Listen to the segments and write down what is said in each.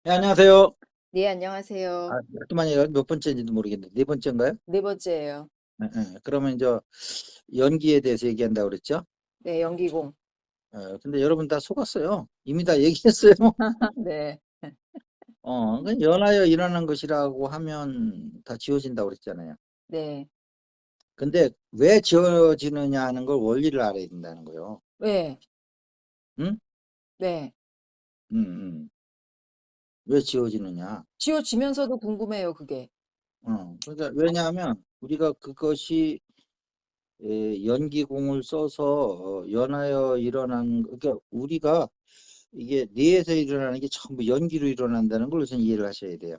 네, 안녕하세요. 네, 안녕하세요. 잠깐만요. 몇 번째인지도 모르겠는데, 네 번째인가요? 네 번째예요. 예, 예. 그러면 이제 연기에 대해서 얘기한다고 그랬죠? 네, 연기공. 근데 여러분 다 속았어요. 이미 다 얘기했어요. 네. 연하여 일어난 것이라고 하면 다 지워진다고 그랬잖아요. 네. 근데 왜 지워지느냐 하는 걸 원리를 알아야 된다는 거예요. 왜? 응? 네. 응, 응. 왜 지워지느냐? 지워지면서도 궁금해요, 그게. 그러니까 왜냐하면 우리가 그것이 연기공을 써서 연하여 일어난, 그러니까 우리가 이게 뇌에서 일어나는 게 전부 연기로 일어난다는 걸 우선 이해를 하셔야 돼요.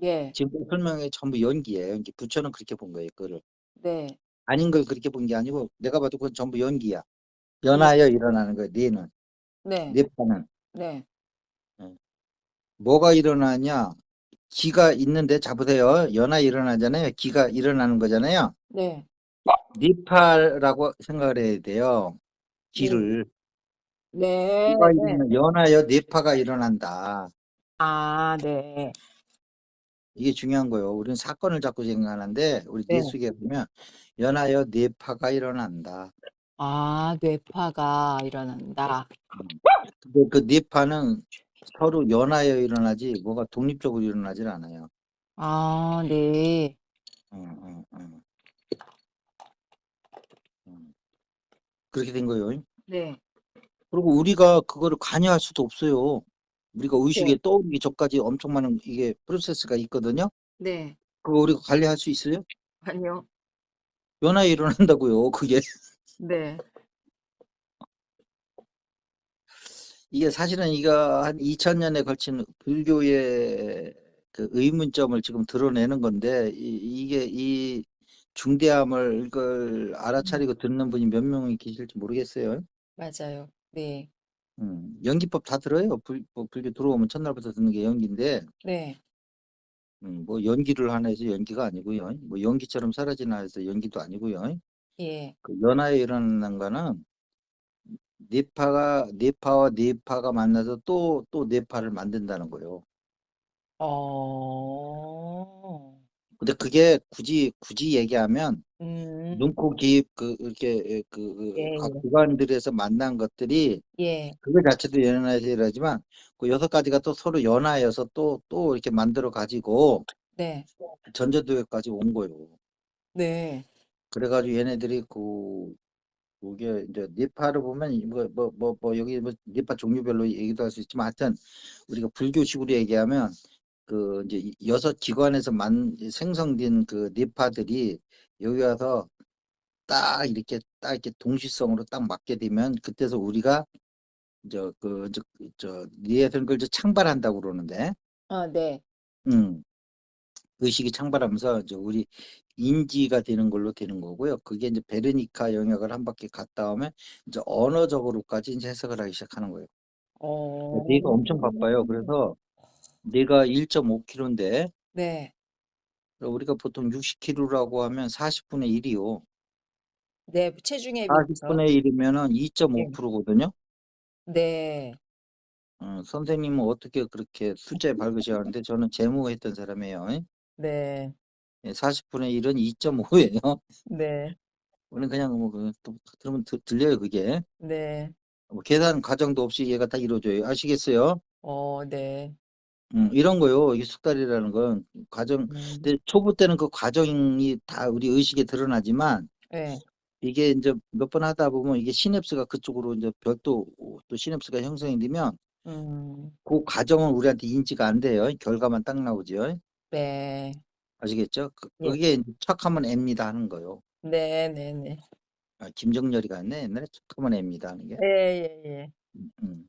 예. 지금 설명이 전부 연기예요. 연기. 부처는 그렇게 본 거예요. 그거를. 네. 아닌 걸 그렇게 본 게 아니고 내가 봐도 그건 전부 연기야. 예. 연하여 일어나는 거예요. 뇌는. 네. 뇌파는. 네. 예. 뭐가 일어나냐? 기가 있는데 잡으세요. 연하여 일어나잖아요. 기가 일어나는 거잖아요. 네. 뇌파라고 생각을 해야 돼요. 네. 기를. 네. 기가 네. 일어나, 연하여 뇌파가 일어난다. 아, 네. 이게 중요한 거예요. 우리는 사건을 자꾸 생각하는데 우리 뇌 네. 속에 보면 연하여 뇌파가 일어난다. 아, 뇌파가 일어난다. 음. 근데 그 뇌파는 서로 연하여 일어나지 뭐가 독립적으로 일어나질 않아요. 아, 네. 어, 어, 어, 어. 그렇게 된 거예요. 네. 그리고 우리가 그거를 관여할 수도 없어요. 우리가 네. 의식에 떠오르기 전까지 엄청 많은 이게 프로세스가 있거든요. 네. 그거 우리가 관리할 수 있어요? 아니요. 연하여 일어난다고요. 그게 네. 이게 사실은 이거 한 2000년에 걸친 불교의 그 의문점을 지금 드러내는 건데 이게 이 중대함을 이걸 음, 알아차리고 듣는 분이 몇 명이 계실지 모르겠어요. 맞아요. 네. 연기법 다 들어요. 뭐 불교 들어오면 첫날부터 듣는 게 연기인데 네. 뭐 연기를 하나 해서 연기가 아니고요. 뭐 연기처럼 사라지나 해서 연기도 아니고요. 예. 그 연하에 일어나는 거는 뇌파와 뇌파가 만나서 또 뇌파를 만든다는 거예요. 어. 근데 그게 굳이 얘기하면 음. 눈, 코, 귀, 이렇게, 예, 각 기관들에서 만난 것들이, 예. 그거 자체도 연하이라지만, 그 여섯 가지가 또 서로 연하여서 또 이렇게 만들어 가지고, 네. 전자도역까지 온 거예요. 네. 그래가지고 얘네들이 그게 이제 니파를 보면, 여기 뭐 니파 종류별로 얘기도 할 수 있지만, 하여튼, 우리가 불교식으로 얘기하면, 그 이제 이 여섯 기관에서 생성된 그 니파들이 여기 와서 딱 이렇게 동시성으로 딱 맞게 되면 그때서 우리가 저 니에서는 그걸 이제 창발한다고 그러는데, 아, 네. 음, 의식이 창발하면서 이제 우리 인지가 되는 걸로 되는 거고요. 그게 이제 베르니카 영역을 한 바퀴 갔다 오면 이제 언어적으로까지 이제 해석을 하기 시작하는 거예요. 뇌가 어. 엄청 바빠요. 그래서 뇌가 1.5kg인데 네. 우리가 보통 60kg라고 하면 40분의 1이요. 네, 체중에 비해서. 40분의 1이면은 예. 2.5%거든요. 네. 선생님은 어떻게 그렇게 숫자에 밝으셔야 하는데 저는 재무했던 사람이에요. 네. 40분의 1은 2.5예요. 네. 우리는 그냥 뭐 또 들으면 들려요 그게. 네. 뭐 계산 과정도 없이 얘가 딱 이루어져요. 아시겠어요? 네. 이런 거요. 이 숙달이라는 건 과정. 음. 근데 초보 때는 그 과정이 다 우리 의식에 드러나지만 예. 이게 이제 몇 번 하다 보면 이게 시냅스가 그쪽으로 이제 별도 또 시냅스가 형성이 되면 음. 그 과정은 우리한테 인지가 안 돼요. 결과만 딱 나오죠. 네. 아시겠죠? 예. 그게 이제 척하면 애입니다 하는 거요. 네, 네, 네. 김정렬이가 했네. 옛날에 척하면 애입니다 하는 게. 예, 예, 예. 음.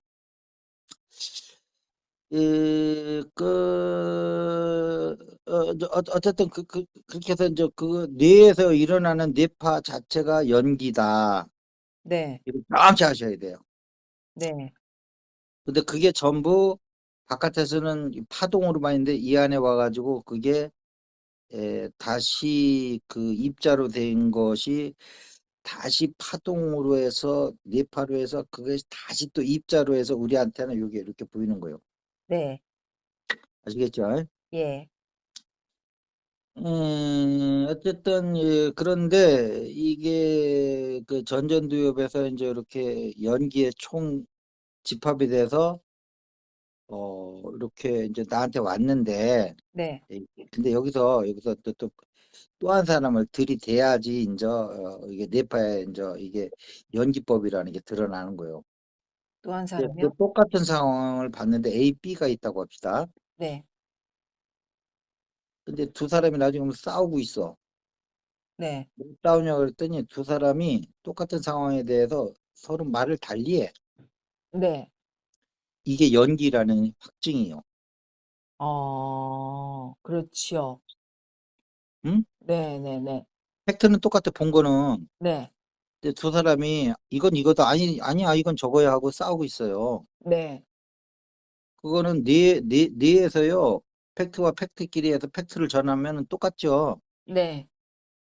어쨌든 그렇게 해서 이제 그 뇌에서 일어나는 뇌파 자체가 연기다. 네. 이거 정확히 아셔야 돼요. 네. 근데 그게 전부 바깥에서는 파동으로만 있는데 이 안에 와가지고 그게 다시 그 입자로 된 것이 다시 파동으로 해서 뇌파로 해서 그게 다시 또 입자로 해서 우리한테는 이게 이렇게 보이는 거예요. 네. 아시겠죠? 예. 어쨌든 예, 그런데 이게 그 전전두엽에서 이제 이렇게 연기의 총 집합이 돼서 이렇게 이제 나한테 왔는데 네. 근데 여기서 또 한 사람을 들이대야지 이제 이게 뇌파에 이제 이게 연기법이라는 게 드러나는 거예요. 또 한 근데 그 사람이요? 똑같은 상황을 봤는데 A, B가 있다고 합시다. 네. 근데 두 사람이 나중에 싸우고 있어. 네. 왜 싸우냐 그랬더니 두 사람이 똑같은 상황에 대해서 서로 말을 달리해. 네. 이게 연기라는 확증이에요. 그렇지요. 응? 네네네. 팩트는 똑같아 본 거는. 네. 근데 두 사람이 이건 이거다 아니야 이건 저거야 하고 싸우고 있어요. 네. 그거는 뇌에서요. 팩트와 팩트끼리 해서 팩트를 전하면 똑같죠. 네.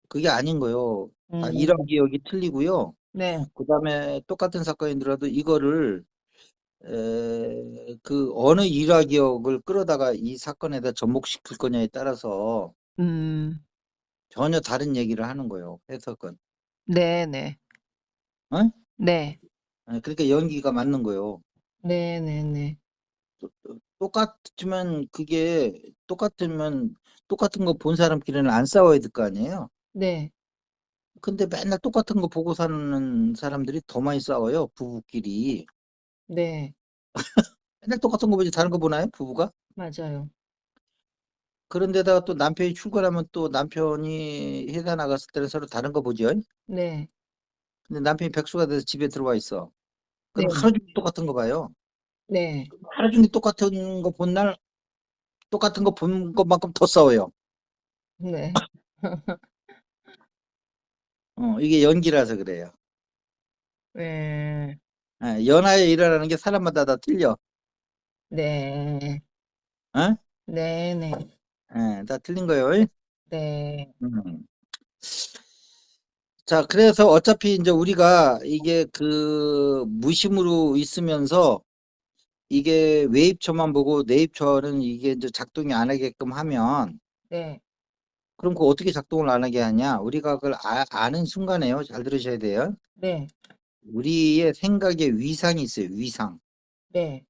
그게 아닌 거예요. 다 음. 일화 기억이 틀리고요. 네. 그다음에 똑같은 사건이더라도 이거를 그 어느 일화 기억을 끌어다가 이 사건에다 접목시킬 거냐에 따라서 음. 전혀 다른 얘기를 하는 거예요. 해석은. 네네. 어? 네. 그러니까 연기가 맞는 거예요. 네네네. 똑같으면 그게 똑같은 거 본 사람끼리는 안 싸워야 될 거 아니에요. 네. 근데 맨날 똑같은 거 보고 사는 사람들이 더 많이 싸워요. 부부끼리. 네. 맨날 똑같은 거 보지 다른 거 보나요? 부부가? 맞아요. 그런데다가 또 남편이 출근하면 또 남편이 회사 나갔을 때는 서로 다른 거 보죠. 네. 근데 남편이 백수가 돼서 집에 들어와 있어. 네. 그럼 하루 종일 똑같은 거 봐요. 네. 하루 종일 똑같은 거 본 날 똑같은 거 본 것만큼 더 싸워요. 네. 이게 연기라서 그래요. 네. 연하에 일어나는 게 사람마다 다 틀려. 네. 어? 네네. 다 틀린 거예요. 네. 음. 자, 그래서 어차피 이제 우리가 이게 그 무심으로 있으면서 이게 외입처만 보고 내입처는 이게 이제 작동이 안 하게끔 하면 네. 그럼 그 어떻게 작동을 안 하게 하냐? 우리가 그걸 아는 순간에요. 잘 들으셔야 돼요. 네. 우리의 생각에 위상이 있어요. 위상. 네.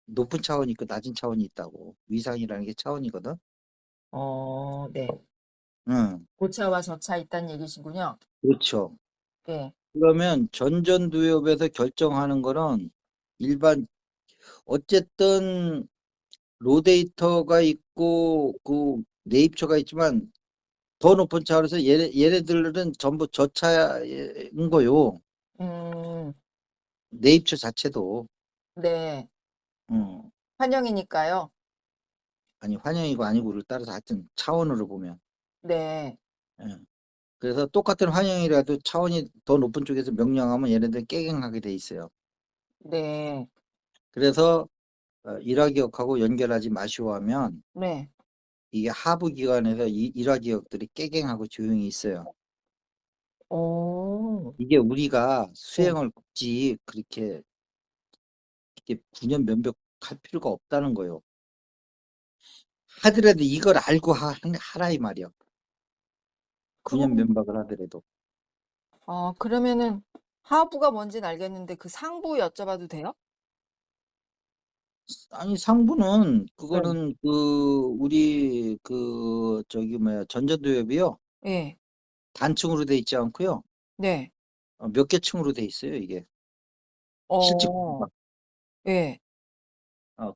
높은 차원이 있고 낮은 차원이 있다고. 위상이라는 게 차원이거든. 네. 응, 고차와 저차 있다는 얘기시군요. 그렇죠. 네. 그러면 전전두엽에서 결정하는 거는 일반 어쨌든 로데이터가 있고 그 내입처가 있지만 더 높은 차원에서 얘네들은 전부 저차인 거요. 음. 내입처 자체도. 네. 어, 환영이니까요. 아니 환영이고 아니고를 따라서 하여튼 차원으로 보면. 네. 예. 그래서 똑같은 환영이라도 차원이 더 높은 쪽에서 명령하면 얘네들 깨갱하게 돼 있어요. 네. 그래서 일화기억하고 연결하지 마시오 하면 네. 이게 하부 기관에서 이 일화기억들이 깨갱하고 조용히 있어요. 오. 이게 우리가 네. 수행을 굳이 그렇게 이렇게 구년 면벽할 필요가 없다는 거예요. 하더라도 이걸 알고 하라 이 말이야. 구년 그럼 면박을 하더라도. 그러면은 하부가 뭔지는 알겠는데 그 상부 여쭤봐도 돼요? 아니 상부는 네. 그거는 그 우리 그 저기 뭐야 전자도엽이요. 예. 단층으로 돼 있지 않고요. 네. 몇 개 층으로 돼 있어요, 이게. 실제 구조가. 어. 예.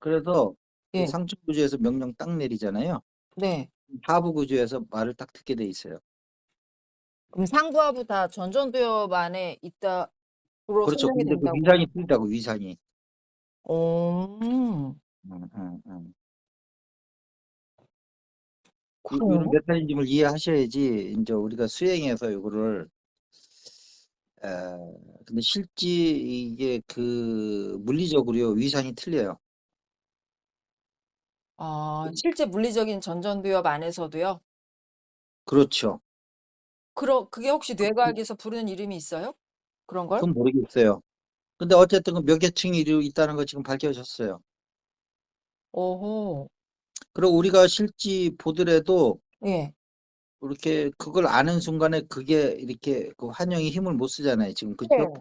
그래서 그 예. 상층 구조에서 명령 딱 내리잖아요. 네. 하부 구조에서 말을 딱 듣게 돼 있어요. 그럼 상부하부 다 전전두엽 안에 있다로 그렇죠. 설명이 근데 그 된다고요? 위상이 틀리다고 위상이. 어. 응, 응, 응. 요런 그래요? 메커니즘을 이해하셔야지 이제 우리가 수행해서 요거를 근데 실제 이게 그 물리적으로요 위상이 틀려요. 실제 물리적인 전전두엽 안에서도요? 그렇죠. 그게 혹시 뇌과학에서 부르는 이름이 있어요? 그런 걸? 그건 모르겠어요. 근데 어쨌든 그 몇 개 층이 있다는 거 지금 밝혀졌어요. 오호. 그리고 우리가 실제 보더라도 예. 이렇게 그걸 아는 순간에 그게 이렇게 그 환영이 힘을 못 쓰잖아요. 지금 네. 그죠? 어,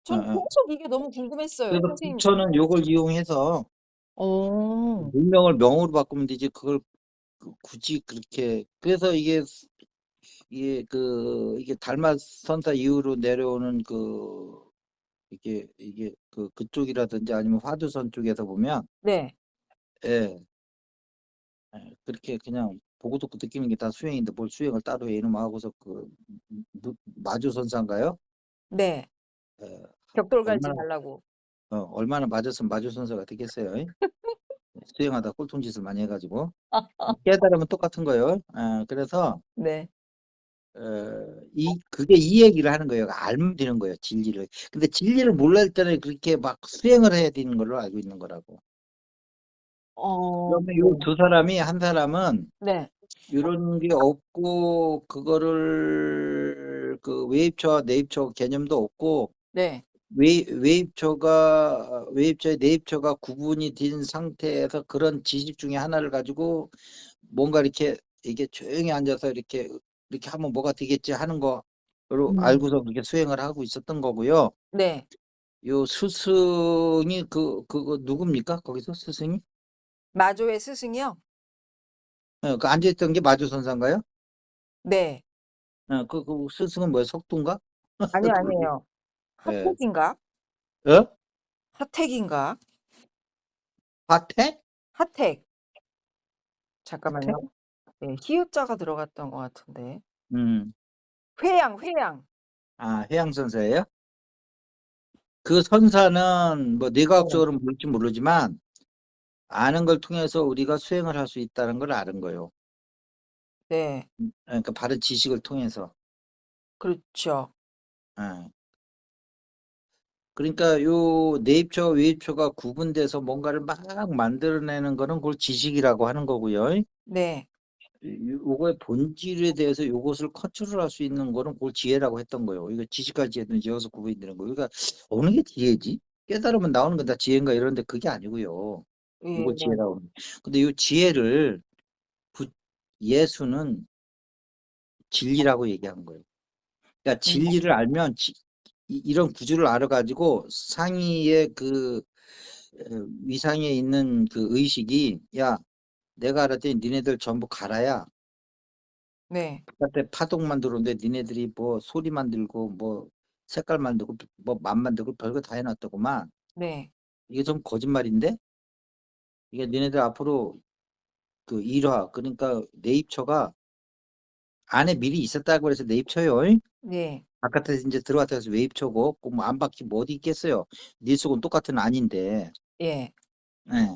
전 어. 계속 이게 너무 궁금했어요. 그래서 선생님. 부처는 요걸 이용해서 어. 문명을 명으로 바꾸면 되지 그걸 굳이 그렇게 그래서 이게 달마 선사 이후로 내려오는 이게 그쪽이라든지 아니면 화두선 쪽에서 보면 네. 예, 그렇게 그냥 보고 듣고 느끼는 게 다 수행인데 뭘 수행을 따로 해 이놈 하고서 마주선사인가요? 네. 예, 벽돌 갈지 얼마나 말라고. 얼마나 맞았으면 마주선사가 되겠어요. 수행하다 꼴통짓을 많이 해가지고 깨달으면 똑같은 거예요. 그래서 네. 그게 이 얘기를 하는 거예요. 알면 되는 거예요, 진리를. 근데 진리를 몰랄 때는 그렇게 막 수행을 해야 되는 걸로 알고 있는 거라고. 그러면 요 네. 두 사람이 한 사람은 네. 이런 게 없고 그거를 그 외입처와 내입처 개념도 없고 네. 외입처의 내입처가 구분이 된 상태에서 그런 지식 중에 하나를 가지고 뭔가 이게 조용히 앉아서 이렇게 하면 뭐가 되겠지 하는 거로 음. 알고서 그렇게 수행을 하고 있었던 거고요. 네. 요 스승이 그거 누굽니까? 거기서 스승이? 마조의 스승이요? 그 앉아있던 게 마주선사인가요? 네. 그 스승은 뭐예요? 석두인가? 아니요, 아니에요. 예. 핫택인가? 어? 핫택인가? 화태? 핫택. 화태? 잠깐만요. 네, 히읗자가 들어갔던 것 같은데. 음. 회양, 회양. 해양선사예요? 그 선사는 뭐 네. 뇌과학적으로 뭘지 모르지만 아는 걸 통해서 우리가 수행을 할 수 있다는 걸 아는 거예요. 네. 그러니까 바른 지식을 통해서. 그렇죠. 예. 그러니까 요 내입처, 외입처가 구분돼서 뭔가를 막 만들어내는 거는 그걸 지식이라고 하는 거고요. 네. 요거의 본질에 대해서 요것을 컨트롤할 수 있는 거는 그걸 지혜라고 했던 거예요. 이거 지식과 지혜는 여기서 구분이 되는 거예요. 그러니까 어느 게 지혜지? 깨달으면 나오는 건 다 지혜인가 이런데 그게 아니고요. 예. 요걸 지혜라고. 하는 거예요. 근데 요 지혜를 예수는 진리라고 얘기한 거예요. 그러니까 음. 진리를 알면 이런 구조를 알아가지고 상위의 위상에 있는 그 의식이 야 내가 알았더니 니네들 전부 가라야 네. 바깥에 파동 만들었는데 니네들이 뭐 소리 만들고 뭐 색깔 만들고 뭐 맛 만들고 별거 다 해놨더구만. 네. 이게 좀 거짓말인데 이게 니네들 앞으로 그 일화 그러니까 내입처가 안에 미리 있었다고 해서 내입처요. 네. 바깥에서 이제 들어왔다 해서 외입처고 뭐 안 바퀴 뭐 어디 있겠어요. 네 속은 똑같은 아닌데. 예. 예.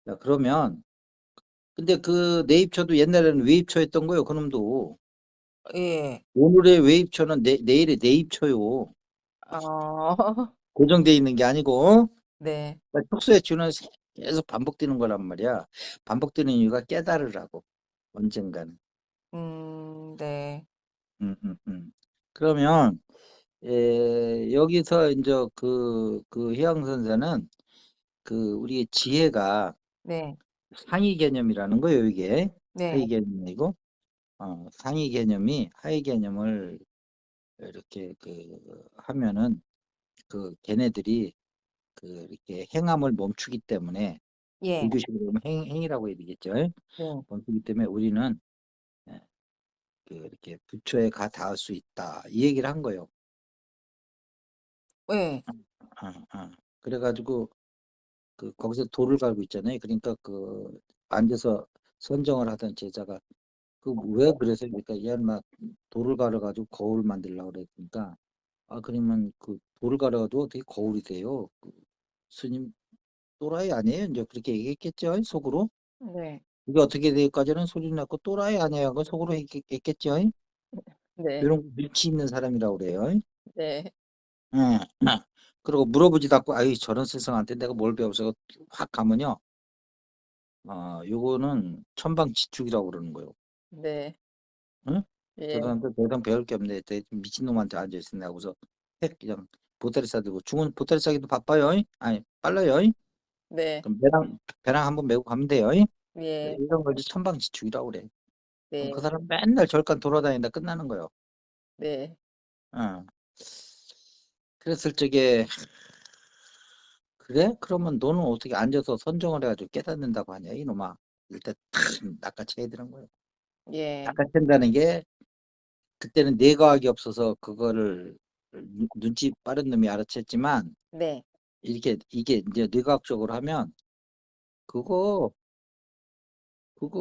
자, 그러면 근데 그 내입처도 옛날에는 외입처였던 거예요. 그놈도. 예. 오늘의 외입처는 내일의 내입처요. 어. 고정돼 있는 게 아니고 네. 그러니까 촉수의 주는 계속 반복되는 거란 말이야. 반복되는 이유가 깨달으라고 언젠가는. 네. 그러면 여기서 이제 그 희양 선생은 그 우리의 지혜가 네. 상위 개념이라는 거예요. 이게 네. 하위 개념이고 상위 개념이 하위 개념을 이렇게 하면은 그 걔네들이 이렇게 행함을 멈추기 때문에 예. 불교식으로 보면 행이라고 해야 되겠죠. 네. 멈추기 때문에 우리는 예, 이렇게 부처에 가 닿을 수 있다 이 얘기를 한 거예요. 예. 그래가지고 거기서 돌을 갈고 있잖아요. 그러니까 앉아서 선정을 하던 제자가 왜 그래서 그러니까 얘는 막 돌을 갈아가지고 거울 만들려고 그랬으니까 그러면 그 돌을 갈아가지고 어떻게 거울이 돼요? 스님 또라이 아니에요? 이제 그렇게 얘기했겠죠 속으로. 네. 이게 어떻게 될까지는 소리 났고 또라이 아니에요? 그 속으로 했겠죠. 네. 이런 눈치 있는 사람이라고 그래요. 네. 예. 그리고 물어보지도 않고 아이 저런 스승한테 내가 뭘 배워서 확 가면요. 요거는 천방지축이라고 그러는 거예요. 네. 응? 저 예. 사람들 더 이상 배울 게 없네. 미친놈한테 앉아있었네 하고서 핵 그냥 보따리 싸들고 중은 보따리 싸기도 바빠요. 아니 빨라요. 네. 그럼 배랑 한번 메고 가면 돼요. 예. 이런 걸 이제 천방지축이라고 그래. 그럼 그 네. 사람 맨날 절간 돌아다니다 끝나는 거예요. 네. 어. 그랬을 적에 그래? 그러면 너는 어떻게 앉아서 선정을 해가지고 깨닫는다고 하냐, 이놈아. 일단 탁 낚아채야 되는 거예요. 예. 낚아챈다는 게 그때는 뇌과학이 없어서 그거를 눈치 빠른 놈이 알아챘지만 네. 이게 이제 뇌과학적으로 하면 그거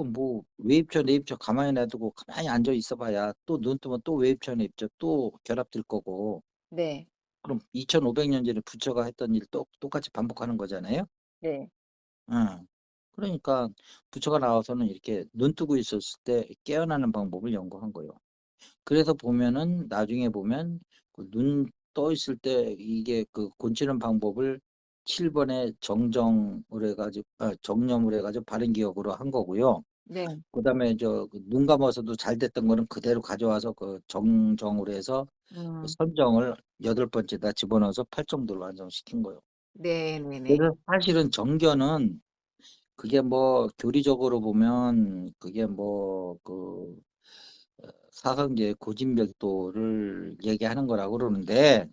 뭐 외입처 내입처 가만히 놔두고 가만히 앉아 있어봐야 또 눈 뜨면 또 외입처 내입처 또 결합될 거고 네. 그럼 2500년 전에 부처가 했던 일 똑같이 반복하는 거잖아요. 네. 응. 그러니까 부처가 나와서는 이렇게 눈 뜨고 있었을 때 깨어나는 방법을 연구한 거예요. 그래서 보면은 나중에 보면 그 눈 떠 있을 때 이게 그 곤치는 방법을 7번에 정정을 해가지고 정념을 해가지고 바른 기억으로 한 거고요. 네. 그다음에 눈 감아서도 잘 됐던 거는 그대로 가져와서 그 정정으로 해서 그 음. 선정을 8번째다 집어넣어서 8정도로 완성시킨 거예요. 네네네. 그래서 사실은 정견은 그게 뭐 교리적으로 보면 그게 뭐그 사성제 고진별도를 얘기하는 거라고 그러는데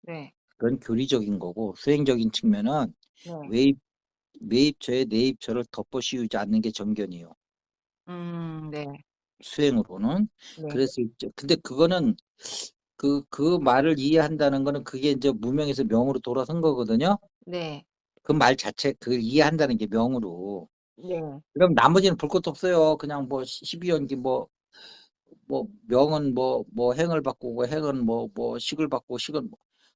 네. 그건 교리적인 거고 수행적인 측면은 네. 외입 외입처에 내입처를 덮어 씌우지 않는 게 정견이에요. 네. 수행으로는. 네. 그래서 근데 그거는 그 말을 이해한다는 거는 그게 이제 무명에서 명으로 돌아선 거거든요. 네. 그 말 자체 그걸 이해한다는 게 명으로. 네. 그럼 나머지는 볼 것도 없어요. 그냥 뭐 12연기 뭐 명은 뭐 행을 바꾸고 행은 뭐 식을 바꾸고 식은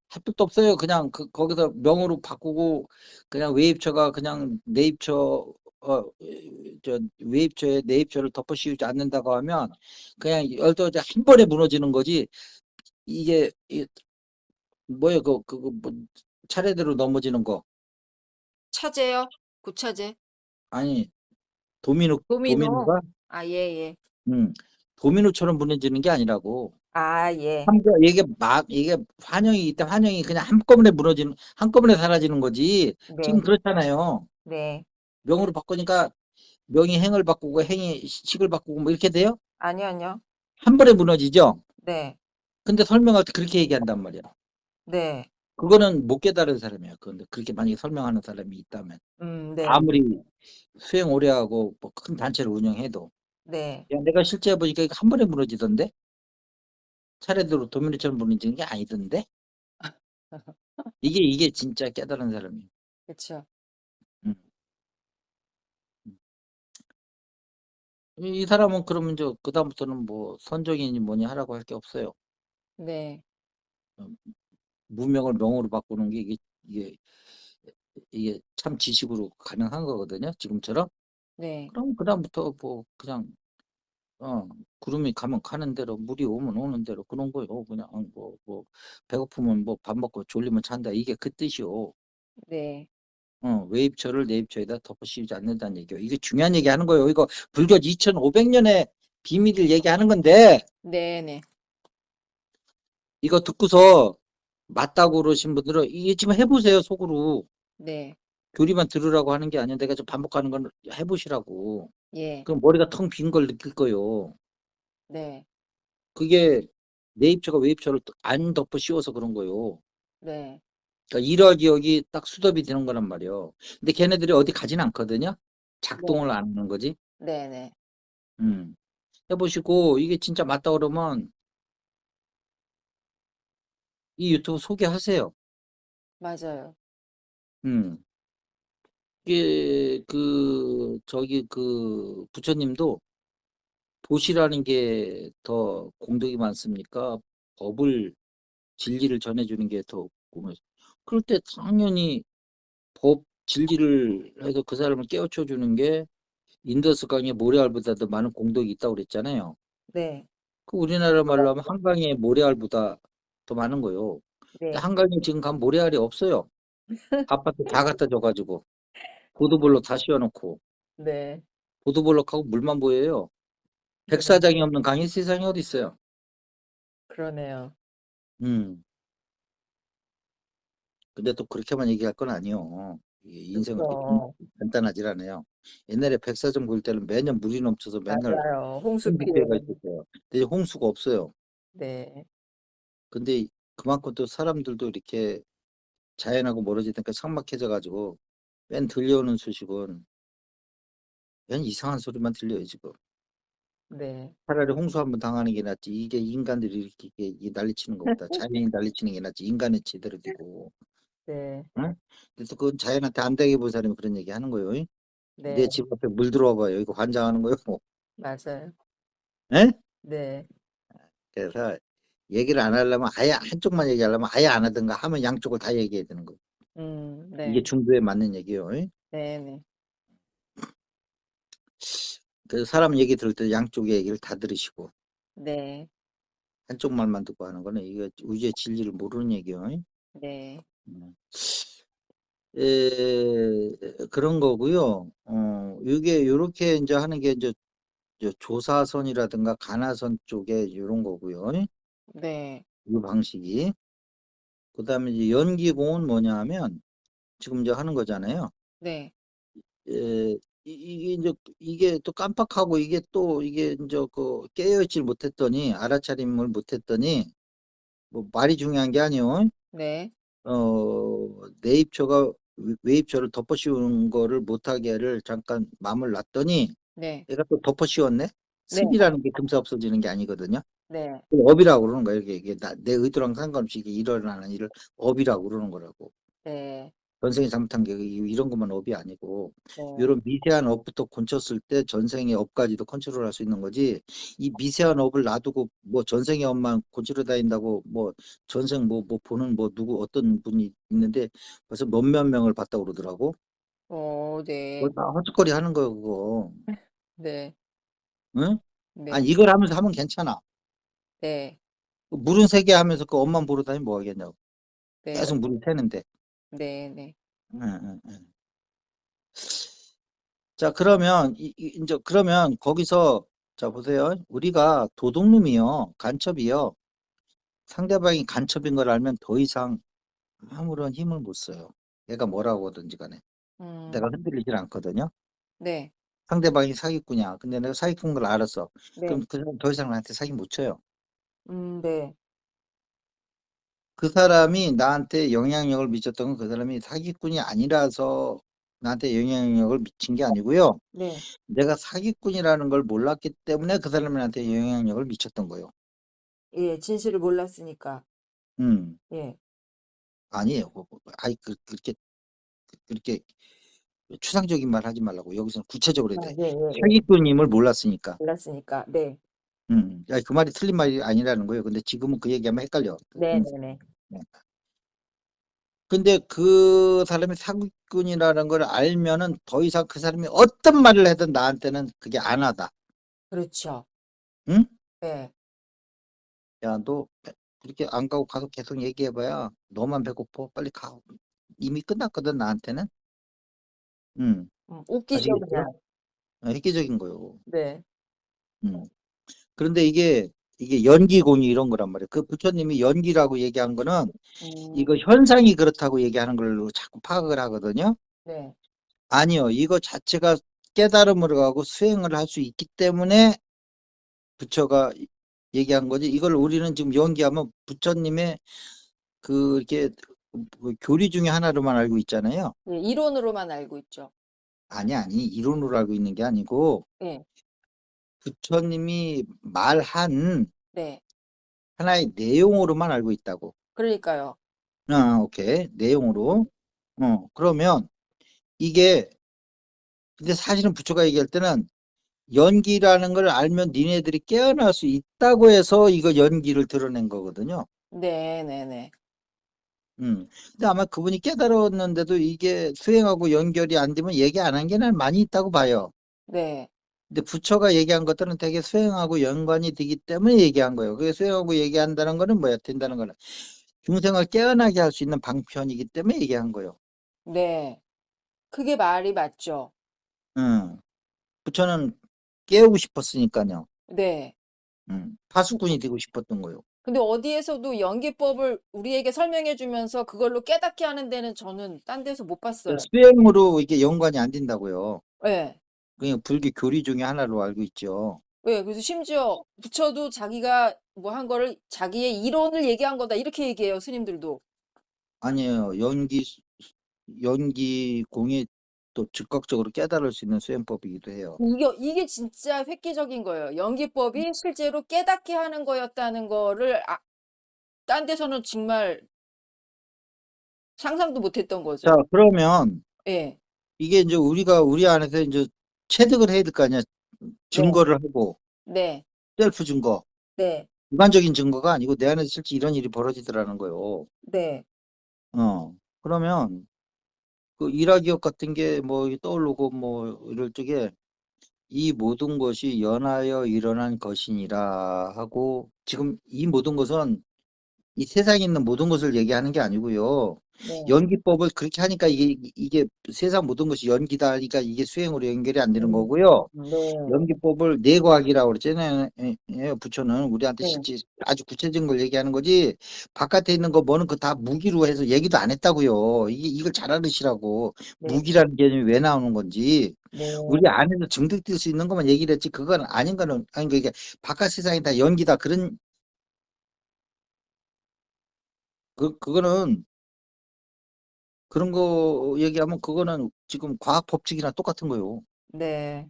할 것도 없어요. 그냥 거기서 명으로 바꾸고 그냥 외입처가 그냥 내입처 외입처에 내입처를 덮어 씌우지 않는다고 하면 그냥 열도제 한 번에 무너지는 거지. 이게 뭐예요? 뭐 차례대로 넘어지는 거. 차제요? 구차제? 아니 도미노. 도미노가 아, 예예. 음 도미노처럼 무너지는 게 아니라고. 아, 예. 이게 환영이 있다 환영이 그냥 한꺼번에 무너지는 한꺼번에 사라지는 거지. 지금 네. 그렇잖아요. 네. 명으로 바꾸니까 명이 행을 바꾸고 행이 식을 바꾸고 뭐 이렇게 돼요? 아니요, 아니요. 한 번에 무너지죠. 네. 근데 설명할 때 그렇게 얘기한단 말이야. 네. 그거는 못 깨달은 사람이야. 그런데 그렇게 만약에 설명하는 사람이 있다면 네. 아무리 수행 오래 하고 뭐 큰 단체를 운영해도 네. 야, 내가 실제 해보니까 이거 한 번에 무너지던데 차례대로 도미노처럼 무너지는 게 아니던데 이게 진짜 깨달은 사람이에요. 그쵸. 음. 이 사람은 그러면 이제 그다음부터는 뭐 선정이니 뭐니 하라고 할 게 없어요. 네. 어, 무명을 명으로 바꾸는 게 이게 이게 참 지식으로 가능한 거거든요. 지금처럼. 네. 그럼 그다음부터 뭐 그냥 구름이 가면 가는 대로 물이 오면 오는 대로 그런 거요. 그냥 뭐 배고프면 뭐 밥 먹고 졸리면 잔다 이게 그 뜻이요. 네. 외입처를 내입처에다 덮어 씌우지 않는다는 얘기요. 이게 중요한 얘기 하는 거예요. 이거 불교 2500년의 비밀을 얘기하는 건데 네네. 이거 듣고서 맞다고 그러신 분들은 이게 지금 해보세요. 속으로. 네. 교리만 들으라고 하는 게 아니야. 내가 좀 반복하는 건 해보시라고. 예. 그럼 머리가 텅 빈 걸 느낄 거예요. 네. 그게 내입처가 외입처를 안 덮어 씌워서 그런 거예요. 네. 그러니까 일화 기억이 딱 수dob이 되는 거란 말이에요. 근데 걔네들이 어디 가진 않거든요. 네. 작동을 안 하는 거지. 네네. 음. 해보시고 이게 진짜 맞다 그러면 이 유튜브 소개하세요. 맞아요. 음. 이게 저기 부처님도 도시라는 게 더 공덕이 많습니까? 법을 진리를 전해주는 게 더 공덕. 그럴 때 당연히 법 진리를 해서 그 사람을 깨우쳐 주는 게 인더스 강의 모래알보다도 많은 공덕이 있다고 그랬잖아요. 네. 그 우리나라 말로 하면 한강의 모래알보다 더 많은 거요. 근데 네. 한강에 지금 가면 모래알이 없어요. 아파트 다 갖다 줘가지고 보도블록 다 씌워놓고 네. 보도블록하고 물만 보여요. 네. 백사장이 없는 강이 세상에 어디 있어요? 그러네요. 음. 근데 또 그렇게만 얘기할 건 아니요. 이게 인생은 이렇게 그렇죠. 간단하질 않아요. 옛날에 백사점 볼 때는 매년 물이 넘쳐서 맨날 맞아요. 홍수 홍수피해가 피해. 있었어요. 근데 홍수가 없어요. 네. 근데 그만큼 또 사람들도 이렇게 자연하고 멀어지니까 삭막해져 가지고 맨 들려오는 소식은 맨 이상한 소리만 들려요 지금. 네. 차라리 홍수 한번 당하는 게 낫지. 이게 인간들이 이렇게 이게 난리치는 것보다 자연이 난리치는 게 낫지. 인간은 제대로 되고. 네. 응? 그래서 그건 자연한테 안 되게 본 사람이 그런 얘기 하는 거예요. 응? 내 네. 집 앞에 물 들어와 봐요. 이거 환장하는 거예요. 맞아요. 예? 네. 그래서 얘기를 안 하려면 아예 한쪽만 얘기하려면 아예 안 하든가 하면 양쪽을 다 얘기해야 되는 거예요. 이게 네. 중도에 맞는 얘기예요. 응? 네네. 그래서 사람 얘기 들을 때 양쪽의 얘기를 다 들으시고 네. 한쪽 말만 듣고 하는 거는 이게 우주의 진리를 모르는 얘기예요. 응? 네. 음. 그런 거고요. 이게 요렇게 이제 하는 게 이제 저 조사선이라든가 가나선 쪽에 요런 거고요. 네. 이 방식이. 그다음에 이제 연기공은 뭐냐 하면 지금 이제 하는 거잖아요. 네. 이게 이제 이게 또 깜빡하고 이게 또 이게 이제 그 깨어있질 못했더니 알아차림을 못했더니 뭐 말이 중요한 게 아니요. 네. 내입처가 외입처를 덮어씌우는 거를 못하게를 잠깐 마음을 놨더니 네. 얘가 또 덮어씌웠네. 네. 습이라는 게 금세 없어지는 게 아니거든요. 네. 업이라고 그러는 거예요. 이게 내 의도랑 상관없이 이게 일어나는 일을 업이라고 그러는 거라고. 네. 전생에 잘못한 게 이런 것만 업이 아니고 네. 이런 미세한 업부터 곤쳤을 때 전생의 업까지도 컨트롤할 수 있는 거지. 이 미세한 업을 놔두고 뭐 전생의 업만 곤치러 다닌다고 뭐 전생 뭐 보는 뭐 누구 어떤 분이 있는데 벌써 몇몇 명을 봤다고 그러더라고. 네. 그거 다 헛짓거리 하는 거예요, 그거. 네. 응? 네. 아니 이걸 하면서 하면 괜찮아. 네. 물은 세게 하면서 그 업만 보러 다니면 뭐 하겠냐고. 네. 계속 물을 새는데. 네. 네. 응, 응, 응. 자, 그러면 이제 그러면 거기서 자 보세요. 우리가 도둑놈이요, 간첩이요. 상대방이 간첩인 걸 알면 더 이상 아무런 힘을 못 써요. 얘가 뭐라고 하든지 간에 내가 음. 흔들리질 않거든요. 네. 상대방이 사기꾼이야. 근데 내가 사기꾼 걸 알았어. 네. 그럼 그 사람 더 이상 나한테 사기 못 쳐요. 네. 그 사람이 나한테 영향력을 미쳤던 건 그 사람이 사기꾼이 아니라서 나한테 영향력을 미친 게 아니고요. 네. 내가 사기꾼이라는 걸 몰랐기 때문에 그 사람한테 영향력을 미쳤던 거예요. 예. 진실을 몰랐으니까. 음, 예. 아니에요. 아이, 그렇게 추상적인 말 하지 말라고. 여기서는 구체적으로 해야 돼. 예예예. 사기꾼임을 몰랐으니까. 몰랐으니까. 네. 야, 그 말이 틀린 말이 아니라는 거예요. 근데 지금은 그 얘기하면 헷갈려. 네네네. 네. 근데 그 사람이 사기꾼이라는 걸 알면은 더 이상 그 사람이 어떤 말을 해도 나한테는 그게 안 하다. 그렇죠. 응? 네. 야, 너 그렇게 안 가고 가서 계속 얘기해봐야 너만 배고파. 빨리 가. 이미 끝났거든, 나한테는. 응. 웃기죠 아시겠죠? 그냥. 획기적인 거요. 네. 응. 그런데 이게 연기공이 이런 거란 말이에요. 그 부처님이 연기라고 얘기한 거는 음. 이거 현상이 그렇다고 얘기하는 걸로 자꾸 파악을 하거든요. 네. 아니요. 이거 자체가 깨달음으로 가고 수행을 할 수 있기 때문에 부처가 얘기한 거지. 이걸 우리는 지금 연기하면 부처님의 그 이렇게 그 교리 중에 하나로만 알고 있잖아요. 예. 이론으로만 알고 있죠. 아니 이론으로 알고 있는 게 아니고 예. 부처님이 말한 네. 하나의 내용으로만 알고 있다고. 그러니까요. 오케이. 내용으로. 그러면 이게 근데 사실은 부처가 얘기할 때는 연기라는 걸 알면 니네들이 깨어날 수 있다고 해서 이거 연기를 드러낸 거거든요. 네네네. 근데 아마 그분이 깨달았는데도 이게 수행하고 연결이 안 되면 얘기 안 한 게 난 많이 있다고 봐요. 네. 근데 부처가 얘기한 것들은 되게 수행하고 연관이 되기 때문에 얘기한 거예요. 그게 수행하고 얘기한다는 거는 뭐야? 된다는 거는 중생을 깨어나게 할 수 있는 방편이기 때문에 얘기한 거예요. 네. 그게 말이 맞죠. 음, 부처는 깨우고 싶었으니까요. 네. 파수꾼이 되고 싶었던 거예요. 근데 어디에서도 연기법을 우리에게 설명해 주면서 그걸로 깨닫게 하는 데는 저는 딴 데서 못 봤어요. 수행으로 이게 연관이 안 된다고요. 예. 그냥 불교 교리 중에 하나로 알고 있죠. 예. 그래서 심지어 부처도 자기가 뭐 한 거를 자기의 이론을 얘기한 거다 이렇게 얘기해요, 스님들도. 아니에요. 연기공이 또 즉각적으로 깨달을 수 있는 수행법이기도 해요. 이게 진짜 획기적인 거예요. 연기법이 실제로 깨닫게 하는 거였다는 거를 딴 데서는 정말 상상도 못 했던 자, 거죠. 그러면 예. 이게 이제 우리가 우리 안에서 이제 체득을 해야 될 거 아니야. 네. 증거를 하고, 네. 셀프 증거. 네. 주관적인 증거가 아니고 내 안에서 실제 이런 일이 벌어지더라는 거예요. 네. 그러면 그 일화기억 같은 게 뭐 떠오르고 뭐 이럴 적에 이 모든 것이 연하여 일어난 것이니라 하고, 지금 이 모든 것은 이 세상에 있는 모든 것을 얘기하는 게 아니고요. 네. 연기법을 그렇게 하니까 이게 세상 모든 것이 연기다 하니까 이게 수행으로 연결이 안 되는 음. 거고요. 네. 연기법을 내과학이라고 그랬잖아요. 부처는 우리한테 네. 실제 아주 구체적인 걸 얘기하는 거지, 바깥에 있는 거 뭐는 그 다 무기로 해서 얘기도 안 했다고요. 이걸 잘 알으시라고. 네. 무기라는 개념이 왜 나오는 건지. 네. 우리 안에서 증득될 수 있는 것만 얘기를 했지, 그건 아닌 거는 아니, 그게 바깥 세상이 다 연기다 그거는 그런 거 얘기하면 그거는 지금 과학 법칙이랑 똑같은 거예요. 네.